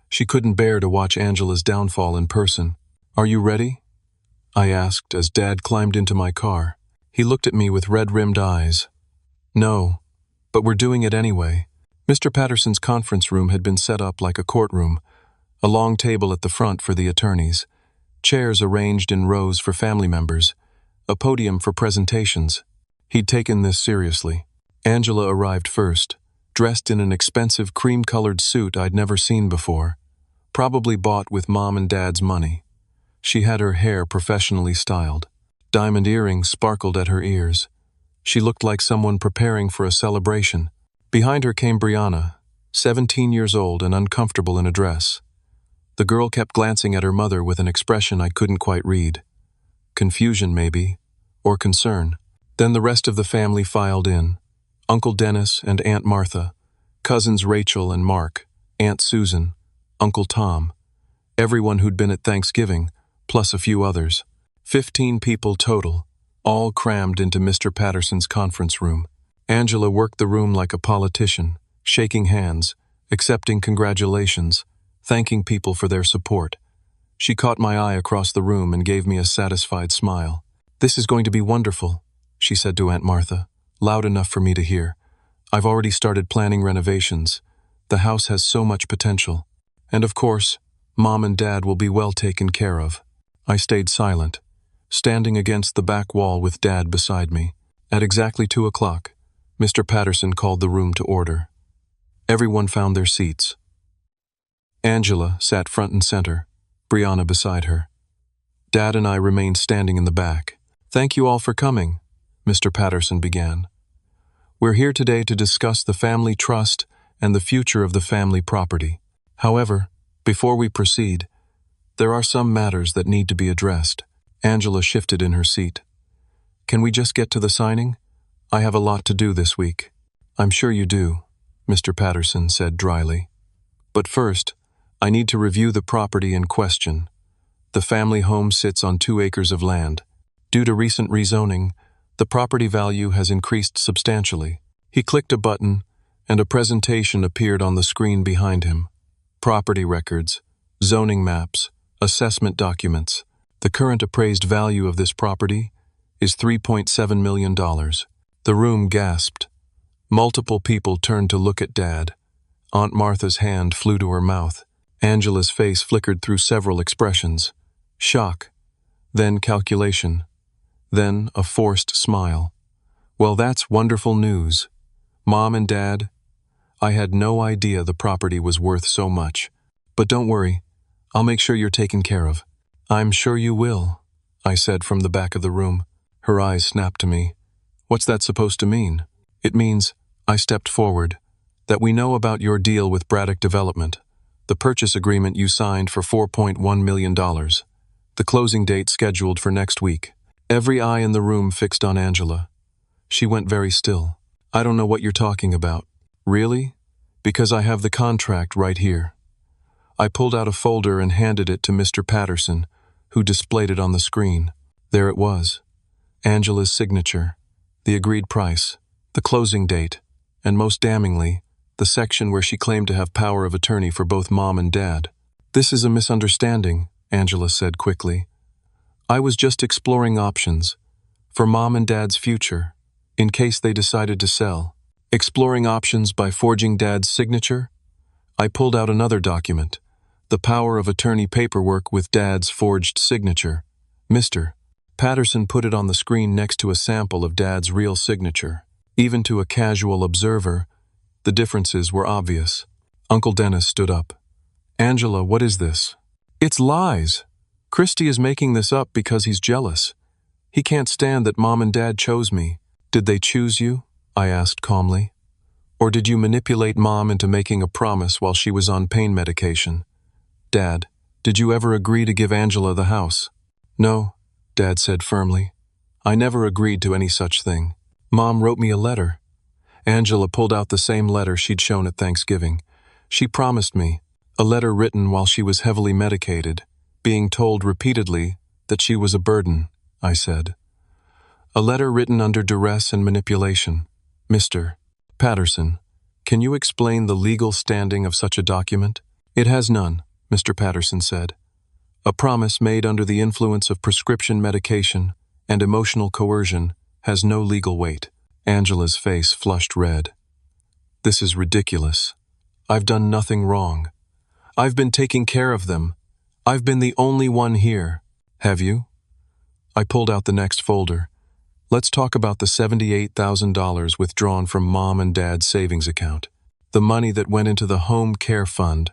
She couldn't bear to watch Angela's downfall in person. Are you ready? I asked as Dad climbed into my car. He looked at me with red-rimmed eyes. No, but we're doing it anyway. Mr. Patterson's conference room had been set up like a courtroom, a long table at the front for the attorneys, chairs arranged in rows for family members, a podium for presentations. He'd taken this seriously. Angela arrived first, dressed in an expensive cream-colored suit I'd never seen before, probably bought with Mom and Dad's money. She had her hair professionally styled. Diamond earrings sparkled at her ears. She looked like someone preparing for a celebration. Behind her came Brianna, 17 years old and uncomfortable in a dress. The girl kept glancing at her mother with an expression I couldn't quite read. Confusion, maybe, or concern. Then the rest of the family filed in. Uncle Dennis and Aunt Martha, cousins Rachel and Mark, Aunt Susan, Uncle Tom, everyone who'd been at Thanksgiving, plus a few others. 15 people total, all crammed into Mr. Patterson's conference room. Angela worked the room like a politician, shaking hands, accepting congratulations, thanking people for their support. She caught my eye across the room and gave me a satisfied smile. This is going to be wonderful, she said to Aunt Martha, loud enough for me to hear. I've already started planning renovations. The house has so much potential. And of course, Mom and Dad will be well taken care of. I stayed silent, standing against the back wall with Dad beside me. At exactly 2 o'clock, Mr. Patterson called the room to order. Everyone found their seats. Angela sat front and center, Brianna beside her. Dad and I remained standing in the back. Thank you all for coming, Mr. Patterson began. We're here today to discuss the family trust and the future of the family property. However, before we proceed, there are some matters that need to be addressed. Angela shifted in her seat. Can we just get to the signing? I have a lot to do this week. I'm sure you do, Mr. Patterson said dryly. But first, I need to review the property in question. The family home sits on 2 acres of land. Due to recent rezoning, the property value has increased substantially. He clicked a button, and a presentation appeared on the screen behind him. Property records, zoning maps, assessment documents. The current appraised value of this property is $3.7 million. The room gasped. Multiple people turned to look at Dad. Aunt Martha's hand flew to her mouth. Angela's face flickered through several expressions. Shock, then calculation, then a forced smile. Well, that's wonderful news. Mom and Dad, I had no idea the property was worth so much. But don't worry, I'll make sure you're taken care of. I'm sure you will, I said from the back of the room. Her eyes snapped to me. What's that supposed to mean? It means, I stepped forward, that we know about your deal with Braddock Development, the purchase agreement you signed for $4.1 million, the closing date scheduled for next week. Every eye in the room fixed on Angela. She went very still. I don't know what you're talking about. Really? Because I have the contract right here. I pulled out a folder and handed it to Mr. Patterson, who displayed it on the screen. There it was. Angela's signature, the agreed price, the closing date, and most damningly, the section where she claimed to have power of attorney for both Mom and Dad. This is a misunderstanding, Angela said quickly. I was just exploring options for Mom and Dad's future, in case they decided to sell. Exploring options by forging Dad's signature? I pulled out another document, the power of attorney paperwork with Dad's forged signature. Mr. Patterson put it on the screen next to a sample of Dad's real signature. Even to a casual observer, the differences were obvious. Uncle Dennis stood up. Angela, what is this? It's lies. Christy is making this up because he's jealous. He can't stand that Mom and Dad chose me. Did they choose you? I asked calmly. Or did you manipulate Mom into making a promise while she was on pain medication? Dad, did you ever agree to give Angela the house? No, Dad said firmly. I never agreed to any such thing. Mom wrote me a letter. Angela pulled out the same letter she'd shown at Thanksgiving. She promised me, a letter written while she was heavily medicated, being told repeatedly that she was a burden, I said. A letter written under duress and manipulation. Mr. Patterson, can you explain the legal standing of such a document? It has none, Mr. Patterson said. A promise made under the influence of prescription medication and emotional coercion has no legal weight. Angela's face flushed red. This is ridiculous. I've done nothing wrong. I've been taking care of them. I've been the only one here. Have you? I pulled out the next folder. Let's talk about the $78,000 withdrawn from Mom and Dad's savings account. The money that went into the home care fund,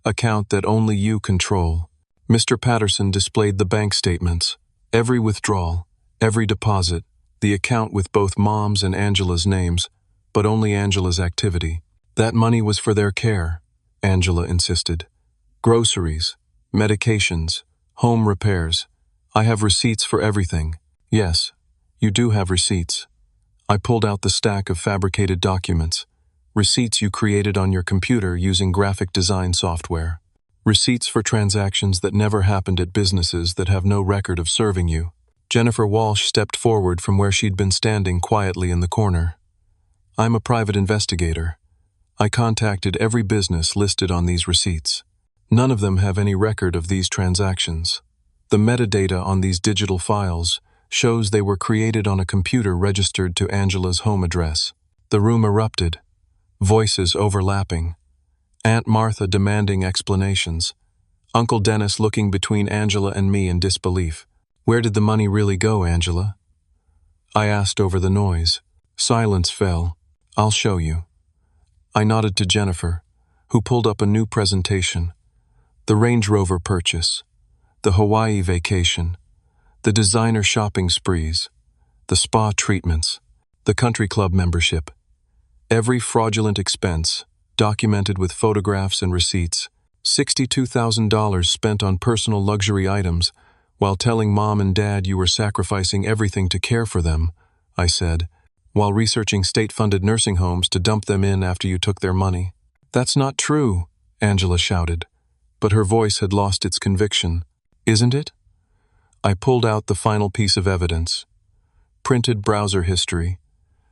account that only you control. Mr. Patterson displayed the bank statements, every withdrawal, every deposit, the account with both Mom's and Angela's names, but only Angela's activity. That money was for their care, Angela insisted. Groceries, medications, home repairs. I have receipts for everything. Yes, you do have receipts. I pulled out the stack of fabricated documents. Receipts you created on your computer using graphic design software. Receipts for transactions that never happened at businesses that have no record of serving you. Jennifer Walsh stepped forward from where she'd been standing quietly in the corner. I'm a private investigator. I contacted every business listed on these receipts. None of them have any record of these transactions. The metadata on these digital files shows they were created on a computer registered to Angela's home address. The room erupted, voices overlapping. Aunt Martha demanding explanations. Uncle Dennis looking between Angela and me in disbelief. Where did the money really go, Angela? I asked over the noise. Silence fell. I'll show you. I nodded to Jennifer, who pulled up a new presentation. The Range Rover purchase, the Hawaii vacation, the designer shopping sprees, the spa treatments, the country club membership. Every fraudulent expense, documented with photographs and receipts. $62,000 spent on personal luxury items, while telling Mom and Dad you were sacrificing everything to care for them, I said, while researching state-funded nursing homes to dump them in after you took their money. That's not true, Angela shouted, but her voice had lost its conviction. Isn't it? I pulled out the final piece of evidence. Printed browser history,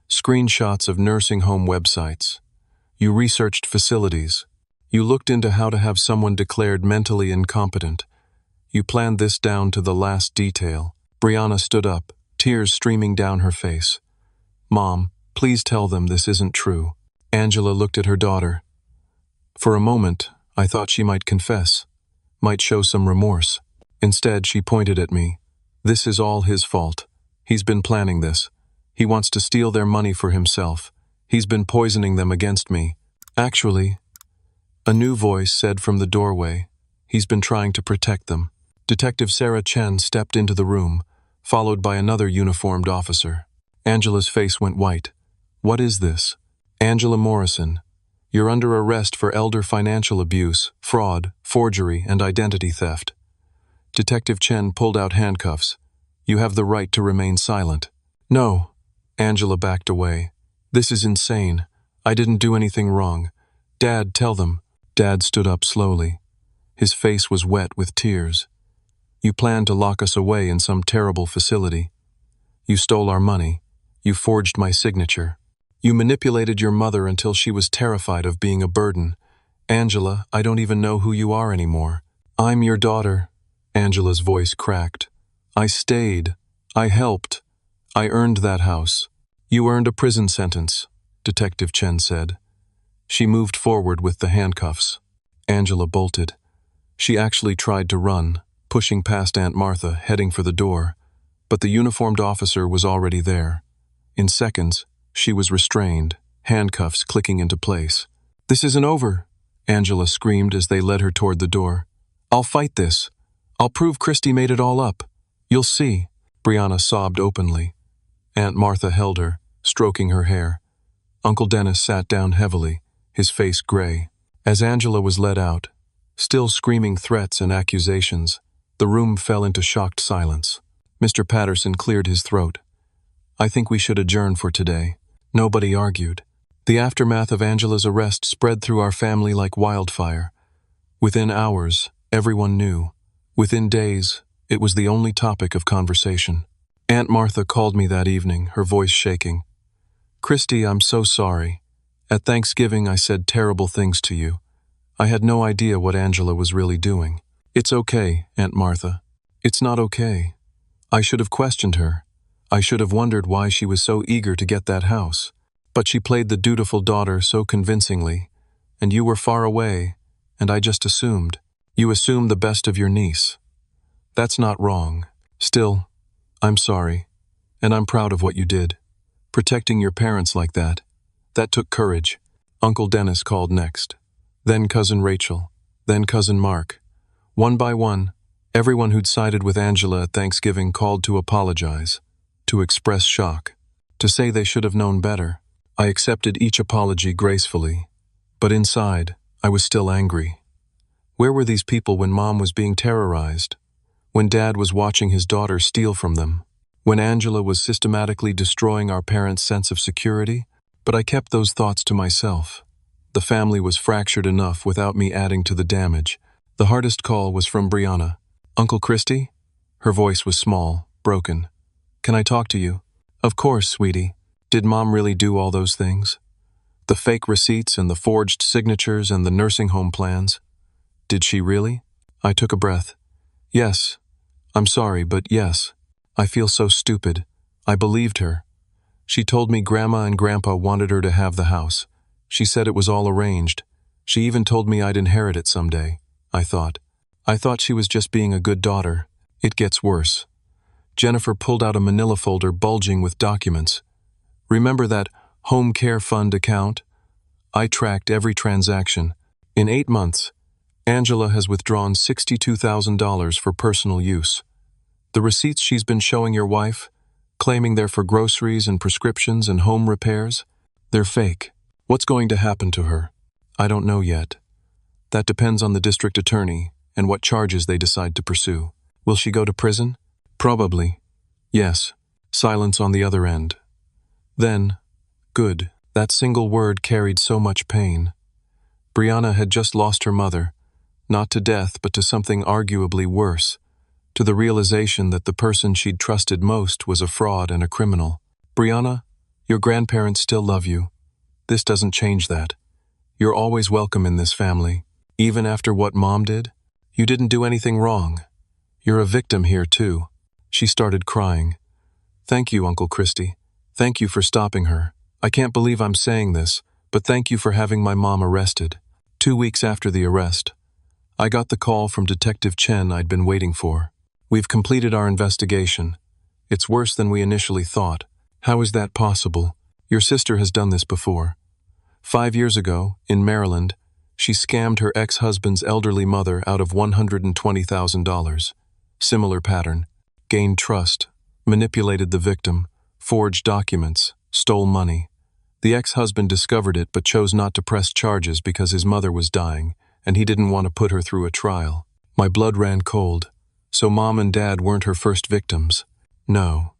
screenshots of nursing home websites. You researched facilities. You looked into how to have someone declared mentally incompetent. You planned this down to the last detail. Brianna stood up, tears streaming down her face. Mom, please tell them this isn't true. Angela looked at her daughter. For a moment, I thought she might confess, might show some remorse. Instead, she pointed at me. This is all his fault. He's been planning this. He wants to steal their money for himself. He's been poisoning them against me. Actually, a new voice said from the doorway, he's been trying to protect them. Detective Sarah Chen stepped into the room, followed by another uniformed officer. Angela's face went white. What is this? Angela Morrison, you're under arrest for elder financial abuse, fraud, forgery, and identity theft. Detective Chen pulled out handcuffs. You have the right to remain silent. No. Angela backed away. This is insane. I didn't do anything wrong. Dad, tell them. Dad stood up slowly. His face was wet with tears. You planned to lock us away in some terrible facility. You stole our money. You forged my signature. You manipulated your mother until she was terrified of being a burden. Angela, I don't even know who you are anymore. I'm your daughter. Angela's voice cracked. I stayed. I helped. I earned that house. You earned a prison sentence, Detective Chen said. She moved forward with the handcuffs. Angela bolted. She actually tried to run, pushing past Aunt Martha, heading for the door. But the uniformed officer was already there. In seconds, she was restrained, handcuffs clicking into place. This isn't over, Angela screamed as they led her toward the door. I'll fight this. I'll prove Christy made it all up. You'll see. Brianna sobbed openly. Aunt Martha held her, stroking her hair. Uncle Dennis sat down heavily, his face gray. As Angela was led out, still screaming threats and accusations, the room fell into shocked silence. Mr. Patterson cleared his throat. I think we should adjourn for today. Nobody argued. The aftermath of Angela's arrest spread through our family like wildfire. Within hours, everyone knew. Within days, it was the only topic of conversation. Aunt Martha called me that evening, her voice shaking. Christy, I'm so sorry. At Thanksgiving, I said terrible things to you. I had no idea what Angela was really doing. It's okay, Aunt Martha. It's not okay. I should have questioned her. I should have wondered why she was so eager to get that house. But she played the dutiful daughter so convincingly, and you were far away, and I just assumed. You assumed the best of your niece. That's not wrong. Still, I'm sorry, and I'm proud of what you did. Protecting your parents like that took courage. Uncle Dennis called next. Then Cousin Rachel. Then Cousin Mark. One by one, everyone who'd sided with Angela at Thanksgiving called to apologize, to express shock, to say they should have known better. I accepted each apology gracefully, but inside, I was still angry. Where were these people when Mom was being terrorized? When Dad was watching his daughter steal from them? When Angela was systematically destroying our parents' sense of security? But I kept those thoughts to myself. The family was fractured enough without me adding to the damage. The hardest call was from Brianna. Uncle Christy? Her voice was small, broken. Can I talk to you? Of course, sweetie. Did Mom really do all those things? The fake receipts and the forged signatures and the nursing home plans? Did she really? I took a breath. Yes. I'm sorry, but yes. I feel so stupid. I believed her. She told me Grandma and Grandpa wanted her to have the house. She said it was all arranged. She even told me I'd inherit it someday, I thought. I thought she was just being a good daughter. It gets worse. Jennifer pulled out a manila folder bulging with documents. Remember that home care fund account? I tracked every transaction. In 8 months, Angela has withdrawn $62,000 for personal use. The receipts she's been showing your wife, claiming they're for groceries and prescriptions and home repairs, they're fake. What's going to happen to her? I don't know yet. That depends on the district attorney and what charges they decide to pursue. Will she go to prison? Probably. Yes. Silence on the other end. Then, good. That single word carried so much pain. Brianna had just lost her mother, not to death but to something arguably worse, to the realization that the person she'd trusted most was a fraud and a criminal. Brianna, your grandparents still love you. This doesn't change that. You're always welcome in this family. Even after what Mom did? You didn't do anything wrong. You're a victim here too. She started crying. Thank you, Uncle Christy. Thank you for stopping her. I can't believe I'm saying this, but thank you for having my mom arrested. 2 weeks after the arrest, I got the call from Detective Chen I'd been waiting for. "We've completed our investigation. It's worse than we initially thought." "How is that possible?" "Your sister has done this before. 5 years ago, in Maryland, she scammed her ex-husband's elderly mother out of $120,000. Similar pattern. Gained trust, manipulated the victim, forged documents, stole money. The ex-husband discovered it but chose not to press charges because his mother was dying, and he didn't want to put her through a trial." My blood ran cold. "So Mom and Dad weren't her first victims?" "No.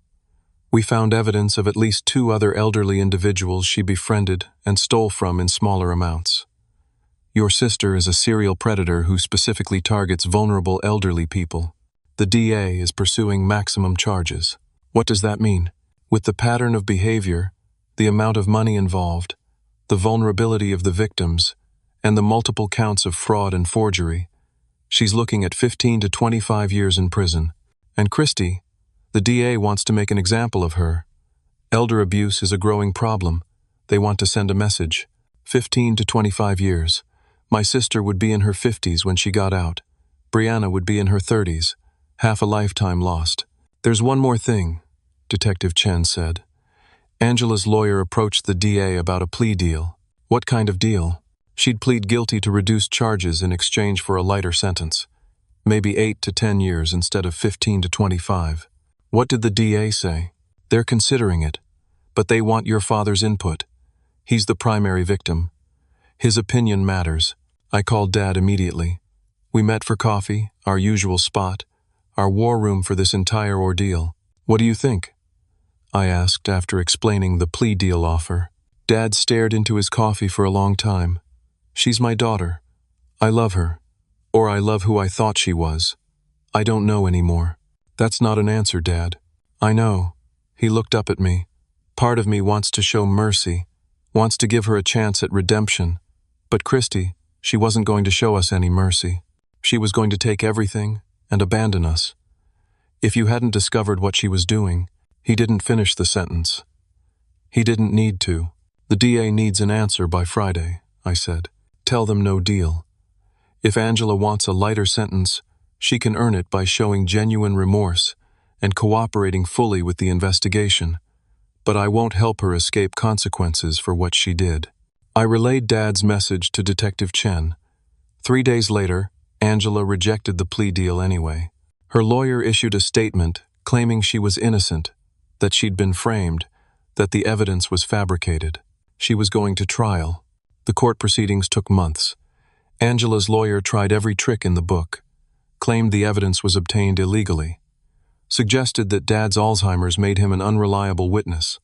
We found evidence of at least 2 other elderly individuals she befriended and stole from in smaller amounts. Your sister is a serial predator who specifically targets vulnerable elderly people. The DA is pursuing maximum charges." "What does that mean?" "With the pattern of behavior, the amount of money involved, the vulnerability of the victims, and the multiple counts of fraud and forgery, she's looking at 15 to 25 years in prison. And Christy, the DA wants to make an example of her. Elder abuse is a growing problem. They want to send a message. 15 to 25 years. My sister would be in her 50s when she got out. Brianna would be in her 30s. Half a lifetime lost." "There's one more thing," Detective Chen said. "Angela's lawyer approached the DA about a plea deal." "What kind of deal?" "She'd plead guilty to reduced charges in exchange for a lighter sentence. Maybe 8 to 10 years instead of 15 to 25. "What did the DA say?" "They're considering it, but they want your father's input. He's the primary victim. His opinion matters." I called Dad immediately. We met for coffee, our usual spot, our war room for this entire ordeal. "What do you think?" I asked after explaining the plea deal offer. Dad stared into his coffee for a long time. "She's my daughter. I love her. Or I love who I thought she was. I don't know anymore." "That's not an answer, Dad." "I know." He looked up at me. "Part of me wants to show mercy, wants to give her a chance at redemption. But Christy, she wasn't going to show us any mercy. She was going to take everything and abandon us. If you hadn't discovered what she was doing." He didn't finish the sentence. "He didn't need to. The DA needs an answer by Friday," I said. "Tell them no deal. If Angela wants a lighter sentence, she can earn it by showing genuine remorse and cooperating fully with the investigation. But I won't help her escape consequences for what she did." I relayed Dad's message to Detective Chen. 3 days later, Angela rejected the plea deal anyway. Her lawyer issued a statement claiming she was innocent, that she'd been framed, that the evidence was fabricated. She was going to trial. The court proceedings took months. Angela's lawyer tried every trick in the book, claimed the evidence was obtained illegally, suggested that Dad's Alzheimer's made him an unreliable witness,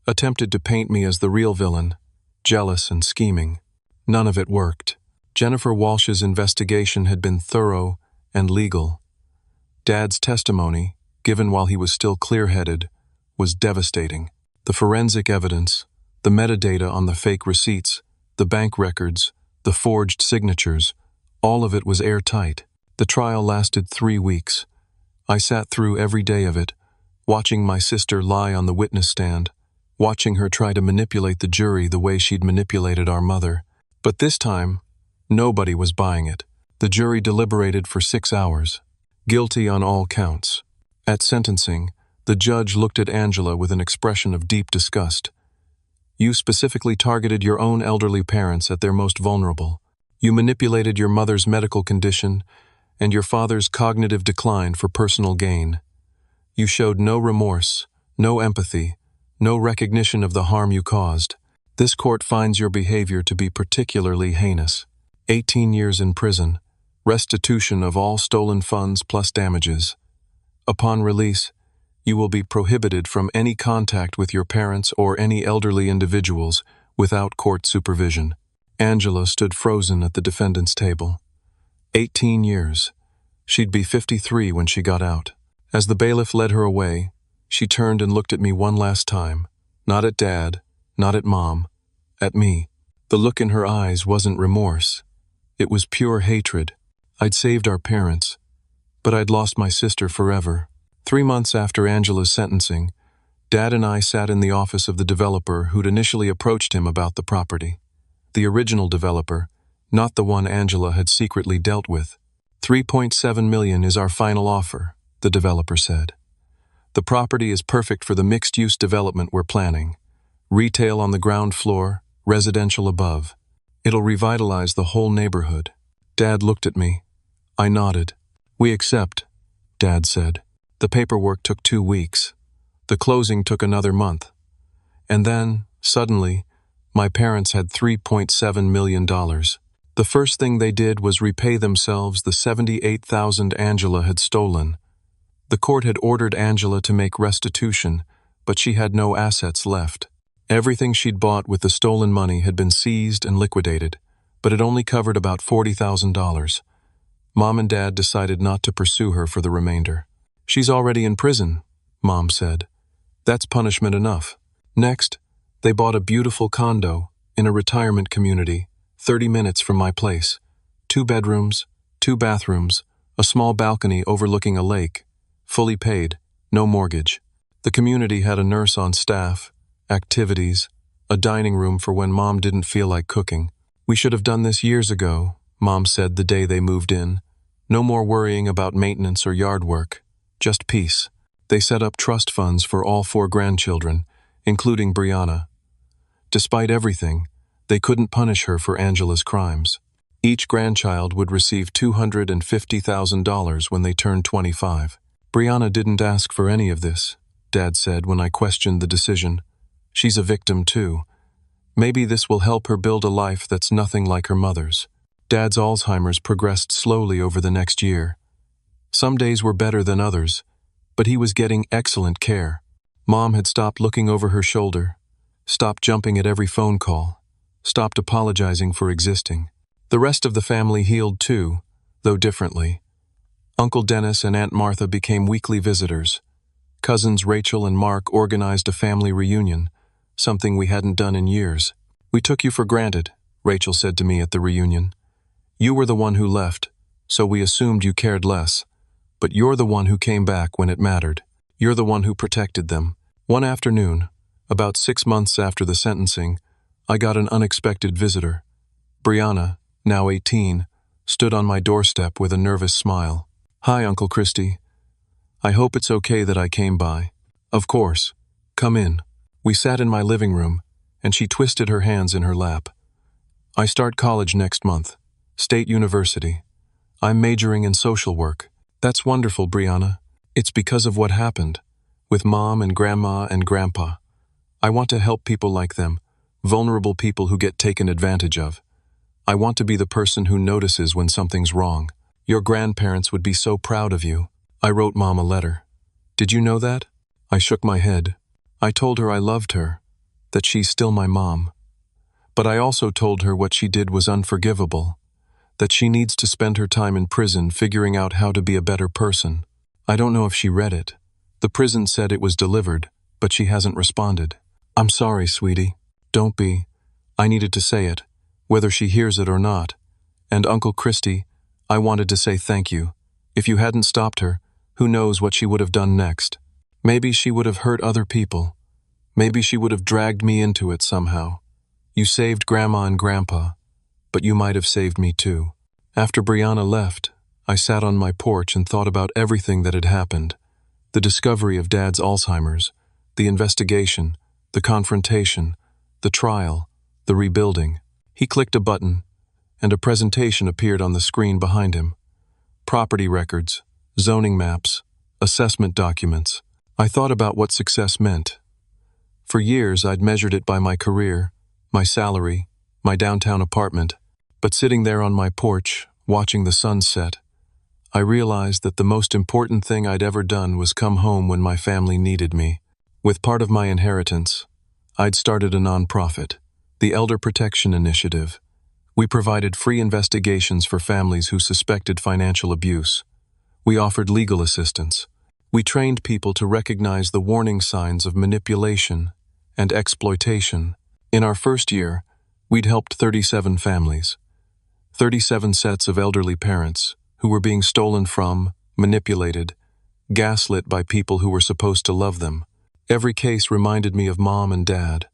attempted to paint me as the real villain, jealous and scheming. None of it worked. Jennifer Walsh's investigation had been thorough and legal. Dad's testimony, given while he was still clear-headed, was devastating. The forensic evidence, the metadata on the fake receipts, the bank records, the forged signatures, all of it was airtight. The trial lasted 3 weeks. I sat through every day of it, watching my sister lie on the witness stand, watching her try to manipulate the jury the way she'd manipulated our mother. But this time, nobody was buying it. The jury deliberated for 6 hours. Guilty on all counts. At sentencing, the judge looked at Angela with an expression of deep disgust. "You specifically targeted your own elderly parents at their most vulnerable. You manipulated your mother's medical condition and your father's cognitive decline for personal gain. You showed no remorse, no empathy, no recognition of the harm you caused. This court finds your behavior to be particularly heinous. 18 years in prison, restitution of all stolen funds plus damages. Upon release, you will be prohibited from any contact with your parents or any elderly individuals without court supervision." Angela stood frozen at the defendant's table. 18 years. She'd be 53 when she got out. As the bailiff led her away, she turned and looked at me one last time. Not at Dad, not at Mom, at me. The look in her eyes wasn't remorse. It was pure hatred. I'd saved our parents, but I'd lost my sister forever. 3 months after Angela's sentencing, Dad and I sat in the office of the developer who'd initially approached him about the property. The original developer, not the one Angela had secretly dealt with. $3.7 million is our final offer, the developer said. The property is perfect for the mixed-use development we're planning. Retail on the ground floor, residential above. It'll revitalize the whole neighborhood. Dad looked at me. I nodded. We accept, Dad said. The paperwork took 2 weeks. The closing took another month. And then, suddenly, my parents had $3.7 million. The first thing they did was repay themselves the $78,000 Angela had stolen. The court had ordered Angela to make restitution, but she had no assets left. Everything she'd bought with the stolen money had been seized and liquidated, but it only covered about $40,000. Mom and Dad decided not to pursue her for the remainder. She's already in prison, Mom said. That's punishment enough. Next, they bought a beautiful condo in a retirement community, 30 minutes from my place. 2 bedrooms, 2 bathrooms, a small balcony overlooking a lake. Fully paid, no mortgage. The community had a nurse on staff, activities, a dining room for when Mom didn't feel like cooking. We should have done this years ago, Mom said the day they moved in. No more worrying about maintenance or yard work. Just peace. They set up trust funds for all 4 grandchildren, including Brianna. Despite everything, they couldn't punish her for Angela's crimes. Each grandchild would receive $250,000 when they turned 25. Brianna didn't ask for any of this, Dad said when I questioned the decision. She's a victim too. Maybe this will help her build a life that's nothing like her mother's. Dad's Alzheimer's progressed slowly over the next year. Some days were better than others, but he was getting excellent care. Mom had stopped looking over her shoulder, stopped jumping at every phone call, stopped apologizing for existing. The rest of the family healed too, though differently. Uncle Dennis and Aunt Martha became weekly visitors. Cousins Rachel and Mark organized a family reunion, something we hadn't done in years. We took you for granted, Rachel said to me at the reunion. You were the one who left, so we assumed you cared less. But you're the one who came back when it mattered. You're the one who protected them. One afternoon, about 6 months after the sentencing, I got an unexpected visitor. Brianna, now 18, stood on my doorstep with a nervous smile. Hi, Uncle Christy. I hope it's okay that I came by. Of course. Come in. We sat in my living room, and she twisted her hands in her lap. I start college next month. State University. I'm majoring in social work. That's wonderful, Brianna. It's because of what happened, with Mom and Grandma and Grandpa. I want to help people like them, vulnerable people who get taken advantage of. I want to be the person who notices when something's wrong. Your grandparents would be so proud of you. I wrote Mom a letter. Did you know that? I shook my head. I told her I loved her, that she's still my mom. But I also told her what she did was unforgivable, that she needs to spend her time in prison figuring out how to be a better person. I don't know if she read it. The prison said it was delivered, but she hasn't responded. I'm sorry, sweetie. Don't be. I needed to say it, whether she hears it or not. And Uncle Christy, I wanted to say thank you. If you hadn't stopped her, who knows what she would have done next. Maybe she would have hurt other people. Maybe she would have dragged me into it somehow. You saved Grandma and Grandpa, but you might have saved me too. After Brianna left, I sat on my porch and thought about everything that had happened. The discovery of Dad's Alzheimer's, the investigation, the confrontation, the trial, the rebuilding. He clicked a button, and a presentation appeared on the screen behind him. Property records, zoning maps, assessment documents. I thought about what success meant. For years, I'd measured it by my career, my salary, my downtown apartment. But sitting there on my porch, watching the sun set, I realized that the most important thing I'd ever done was come home when my family needed me. With part of my inheritance, I'd started a nonprofit, the Elder Protection Initiative. We provided free investigations for families who suspected financial abuse. We offered legal assistance. We trained people to recognize the warning signs of manipulation and exploitation. In our first year, we'd helped 37 families, 37 sets of elderly parents who were being stolen from, manipulated, gaslit by people who were supposed to love them. Every case reminded me of Mom and Dad,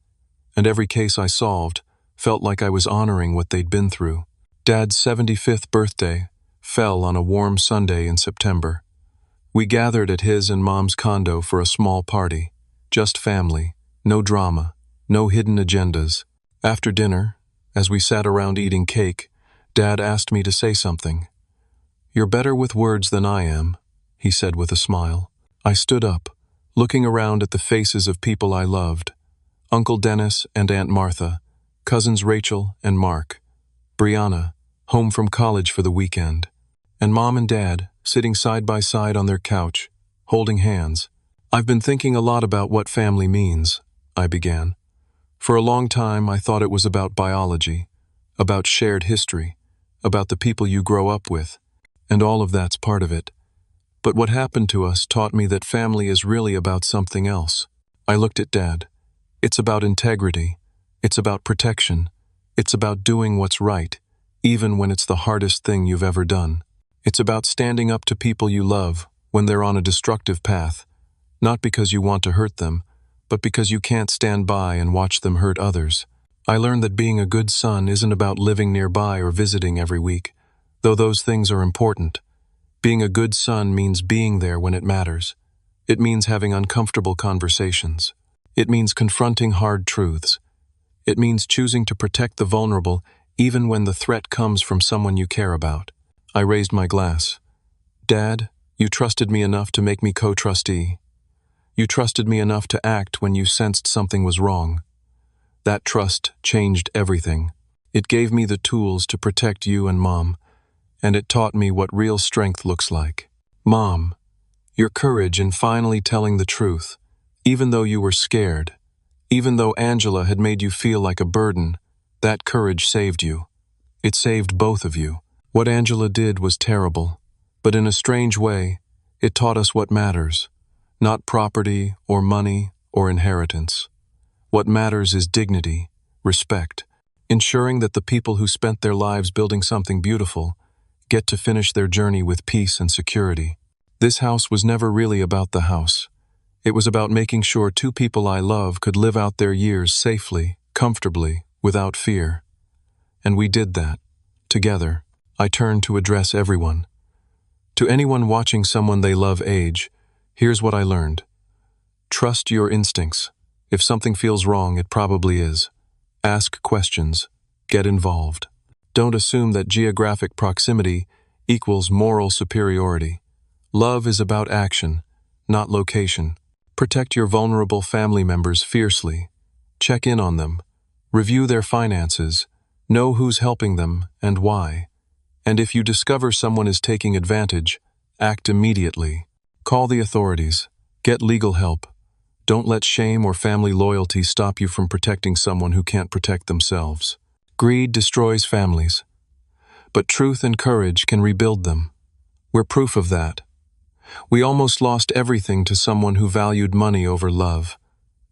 and every case I solved felt like I was honoring what they'd been through. Dad's 75th birthday fell on a warm Sunday in September. We gathered at his and Mom's condo for a small party. Just family, no drama, no hidden agendas. After dinner, as we sat around eating cake, Dad asked me to say something. "You're better with words than I am," he said with a smile. I stood up, looking around at the faces of people I loved. Uncle Dennis and Aunt Martha, cousins Rachel and Mark, Brianna, home from college for the weekend, and Mom and Dad, sitting side by side on their couch, holding hands. "I've been thinking a lot about what family means," I began. "For a long time, I thought it was about biology, about shared history, about the people you grow up with, and all of that's part of it. But what happened to us taught me that family is really about something else." I looked at Dad. "It's about integrity. It's about protection. It's about doing what's right, even when it's the hardest thing you've ever done. It's about standing up to people you love when they're on a destructive path, not because you want to hurt them, but because you can't stand by and watch them hurt others." I learned that being a good son isn't about living nearby or visiting every week, though those things are important. Being a good son means being there when it matters. It means having uncomfortable conversations. It means confronting hard truths. It means choosing to protect the vulnerable even when the threat comes from someone you care about. I raised my glass. "Dad, you trusted me enough to make me co-trustee. You trusted me enough to act when you sensed something was wrong. That trust changed everything. It gave me the tools to protect you and Mom, and it taught me what real strength looks like. Mom, your courage in finally telling the truth, even though you were scared, even though Angela had made you feel like a burden, that courage saved you. It saved both of you. What Angela did was terrible, but in a strange way, it taught us what matters, not property or money or inheritance. What matters is dignity, respect, ensuring that the people who spent their lives building something beautiful get to finish their journey with peace and security. This house was never really about the house. It was about making sure two people I love could live out their years safely, comfortably, without fear. And we did that, together. I turned to address everyone. To anyone watching someone they love age, here's what I learned. Trust your instincts. If something feels wrong, it probably is. Ask questions. Get involved. Don't assume that geographic proximity equals moral superiority. Love is about action, not location. Protect your vulnerable family members fiercely. Check in on them. Review their finances. Know who's helping them and why. And if you discover someone is taking advantage, act immediately. Call the authorities. Get legal help. Don't let shame or family loyalty stop you from protecting someone who can't protect themselves. Greed destroys families, but truth and courage can rebuild them. We're proof of that. We almost lost everything to someone who valued money over love,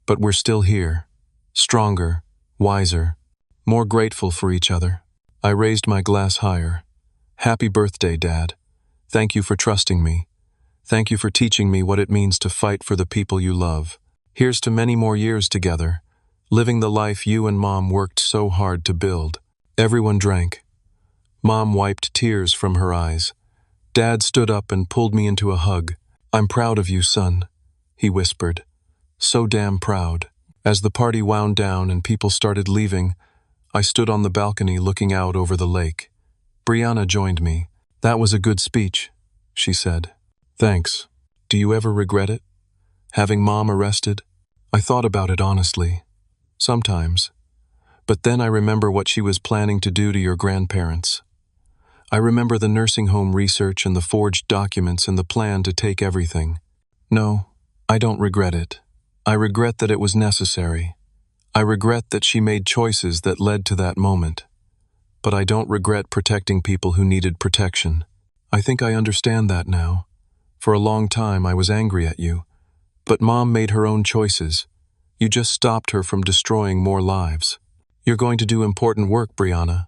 but we're still here, stronger, wiser, more grateful for each other. I raised my glass higher. Happy birthday, Dad. Thank you for trusting me. Thank you for teaching me what it means to fight for the people you love. Here's to many more years together, living the life you and Mom worked so hard to build. Everyone drank. Mom wiped tears from her eyes. Dad stood up and pulled me into a hug. "I'm proud of you, son," he whispered. "So damn proud." As the party wound down and people started leaving, I stood on the balcony looking out over the lake. Brianna joined me. "That was a good speech," she said. "Thanks. Do you ever regret it? Having Mom arrested?" I thought about it honestly. Sometimes. But then I remember what she was planning to do to your grandparents. I remember the nursing home research and the forged documents and the plan to take everything. No, I don't regret it. I regret that it was necessary. I regret that she made choices that led to that moment. But I don't regret protecting people who needed protection. I think I understand that now. For a long time I was angry at you. But Mom made her own choices. You just stopped her from destroying more lives. You're going to do important work, Brianna.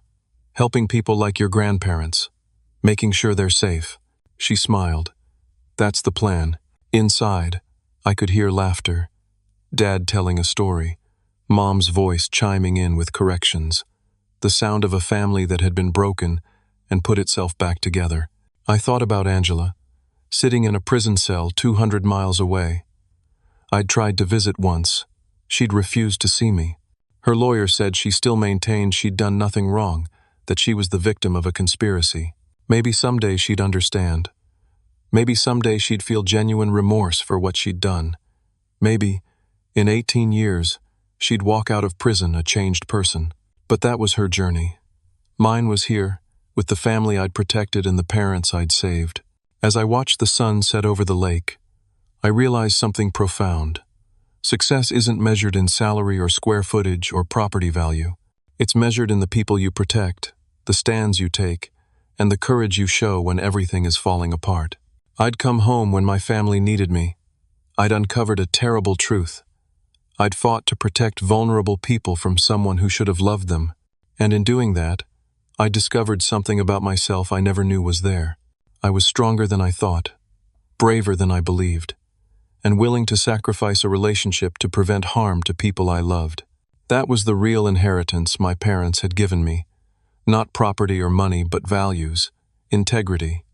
Helping people like your grandparents. Making sure they're safe. She smiled. That's the plan. Inside, I could hear laughter. Dad telling a story. Mom's voice chiming in with corrections. the sound of a family that had been broken and put itself back together. I thought about Angela, sitting in a prison cell 200 miles away. I'd tried to visit once. She'd refused to see me. Her lawyer said she still maintained she'd done nothing wrong, that she was the victim of a conspiracy. Maybe someday she'd understand. Maybe someday she'd feel genuine remorse for what she'd done. Maybe, in 18 years, she'd walk out of prison a changed person. But that was her journey. Mine was here, with the family I'd protected and the parents I'd saved. As I watched the sun set over the lake, I realized something profound. Success isn't measured in salary or square footage or property value. It's measured in the people you protect, the stands you take, and the courage you show when everything is falling apart. I'd come home when my family needed me. I'd uncovered a terrible truth. I'd fought to protect vulnerable people from someone who should have loved them. And in doing that, I discovered something about myself I never knew was there. I was stronger than I thought, braver than I believed, and willing to sacrifice a relationship to prevent harm to people I loved. That was the real inheritance my parents had given me. Not property or money, but values, integrity,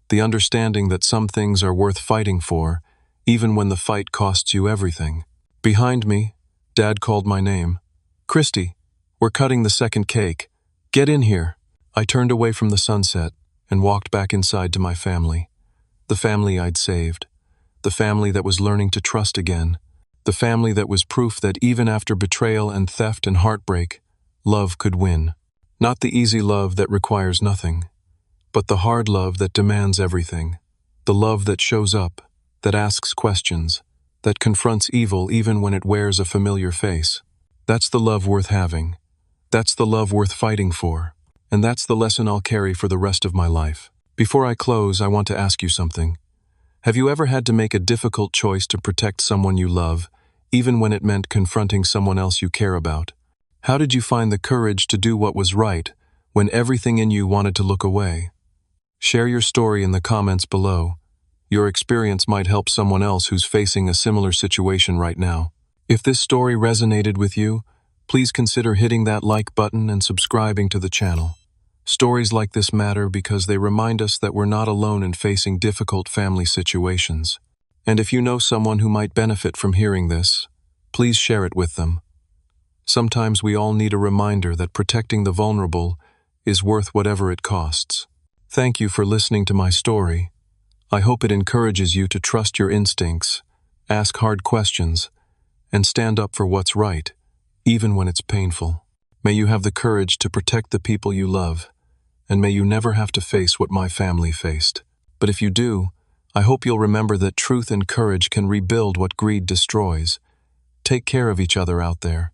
the understanding that some things are worth fighting for, even when the fight costs you everything. Behind me, Dad called my name. "Christy, we're cutting the second cake. Get in here." I turned away from the sunset and walked back inside to my family. The family I'd saved. The family that was learning to trust again. The family that was proof that even after betrayal and theft and heartbreak, love could win. Not the easy love that requires nothing, but the hard love that demands everything. The love that shows up, that asks questions, that confronts evil even when it wears a familiar face. That's the love worth having. That's the love worth fighting for. And that's the lesson I'll carry for the rest of my life. Before I close, I want to ask you something. Have you ever had to make a difficult choice to protect someone you love, even when it meant confronting someone else you care about? How did you find the courage to do what was right when everything in you wanted to look away? Share your story in the comments below. Your experience might help someone else who's facing a similar situation right now. If this story resonated with you, please consider hitting that like button and subscribing to the channel. Stories like this matter because they remind us that we're not alone in facing difficult family situations. And if you know someone who might benefit from hearing this, please share it with them. Sometimes we all need a reminder that protecting the vulnerable is worth whatever it costs. Thank you for listening to my story. I hope it encourages you to trust your instincts, ask hard questions, and stand up for what's right, even when it's painful. May you have the courage to protect the people you love, and may you never have to face what my family faced. But if you do, I hope you'll remember that truth and courage can rebuild what greed destroys. Take care of each other out there.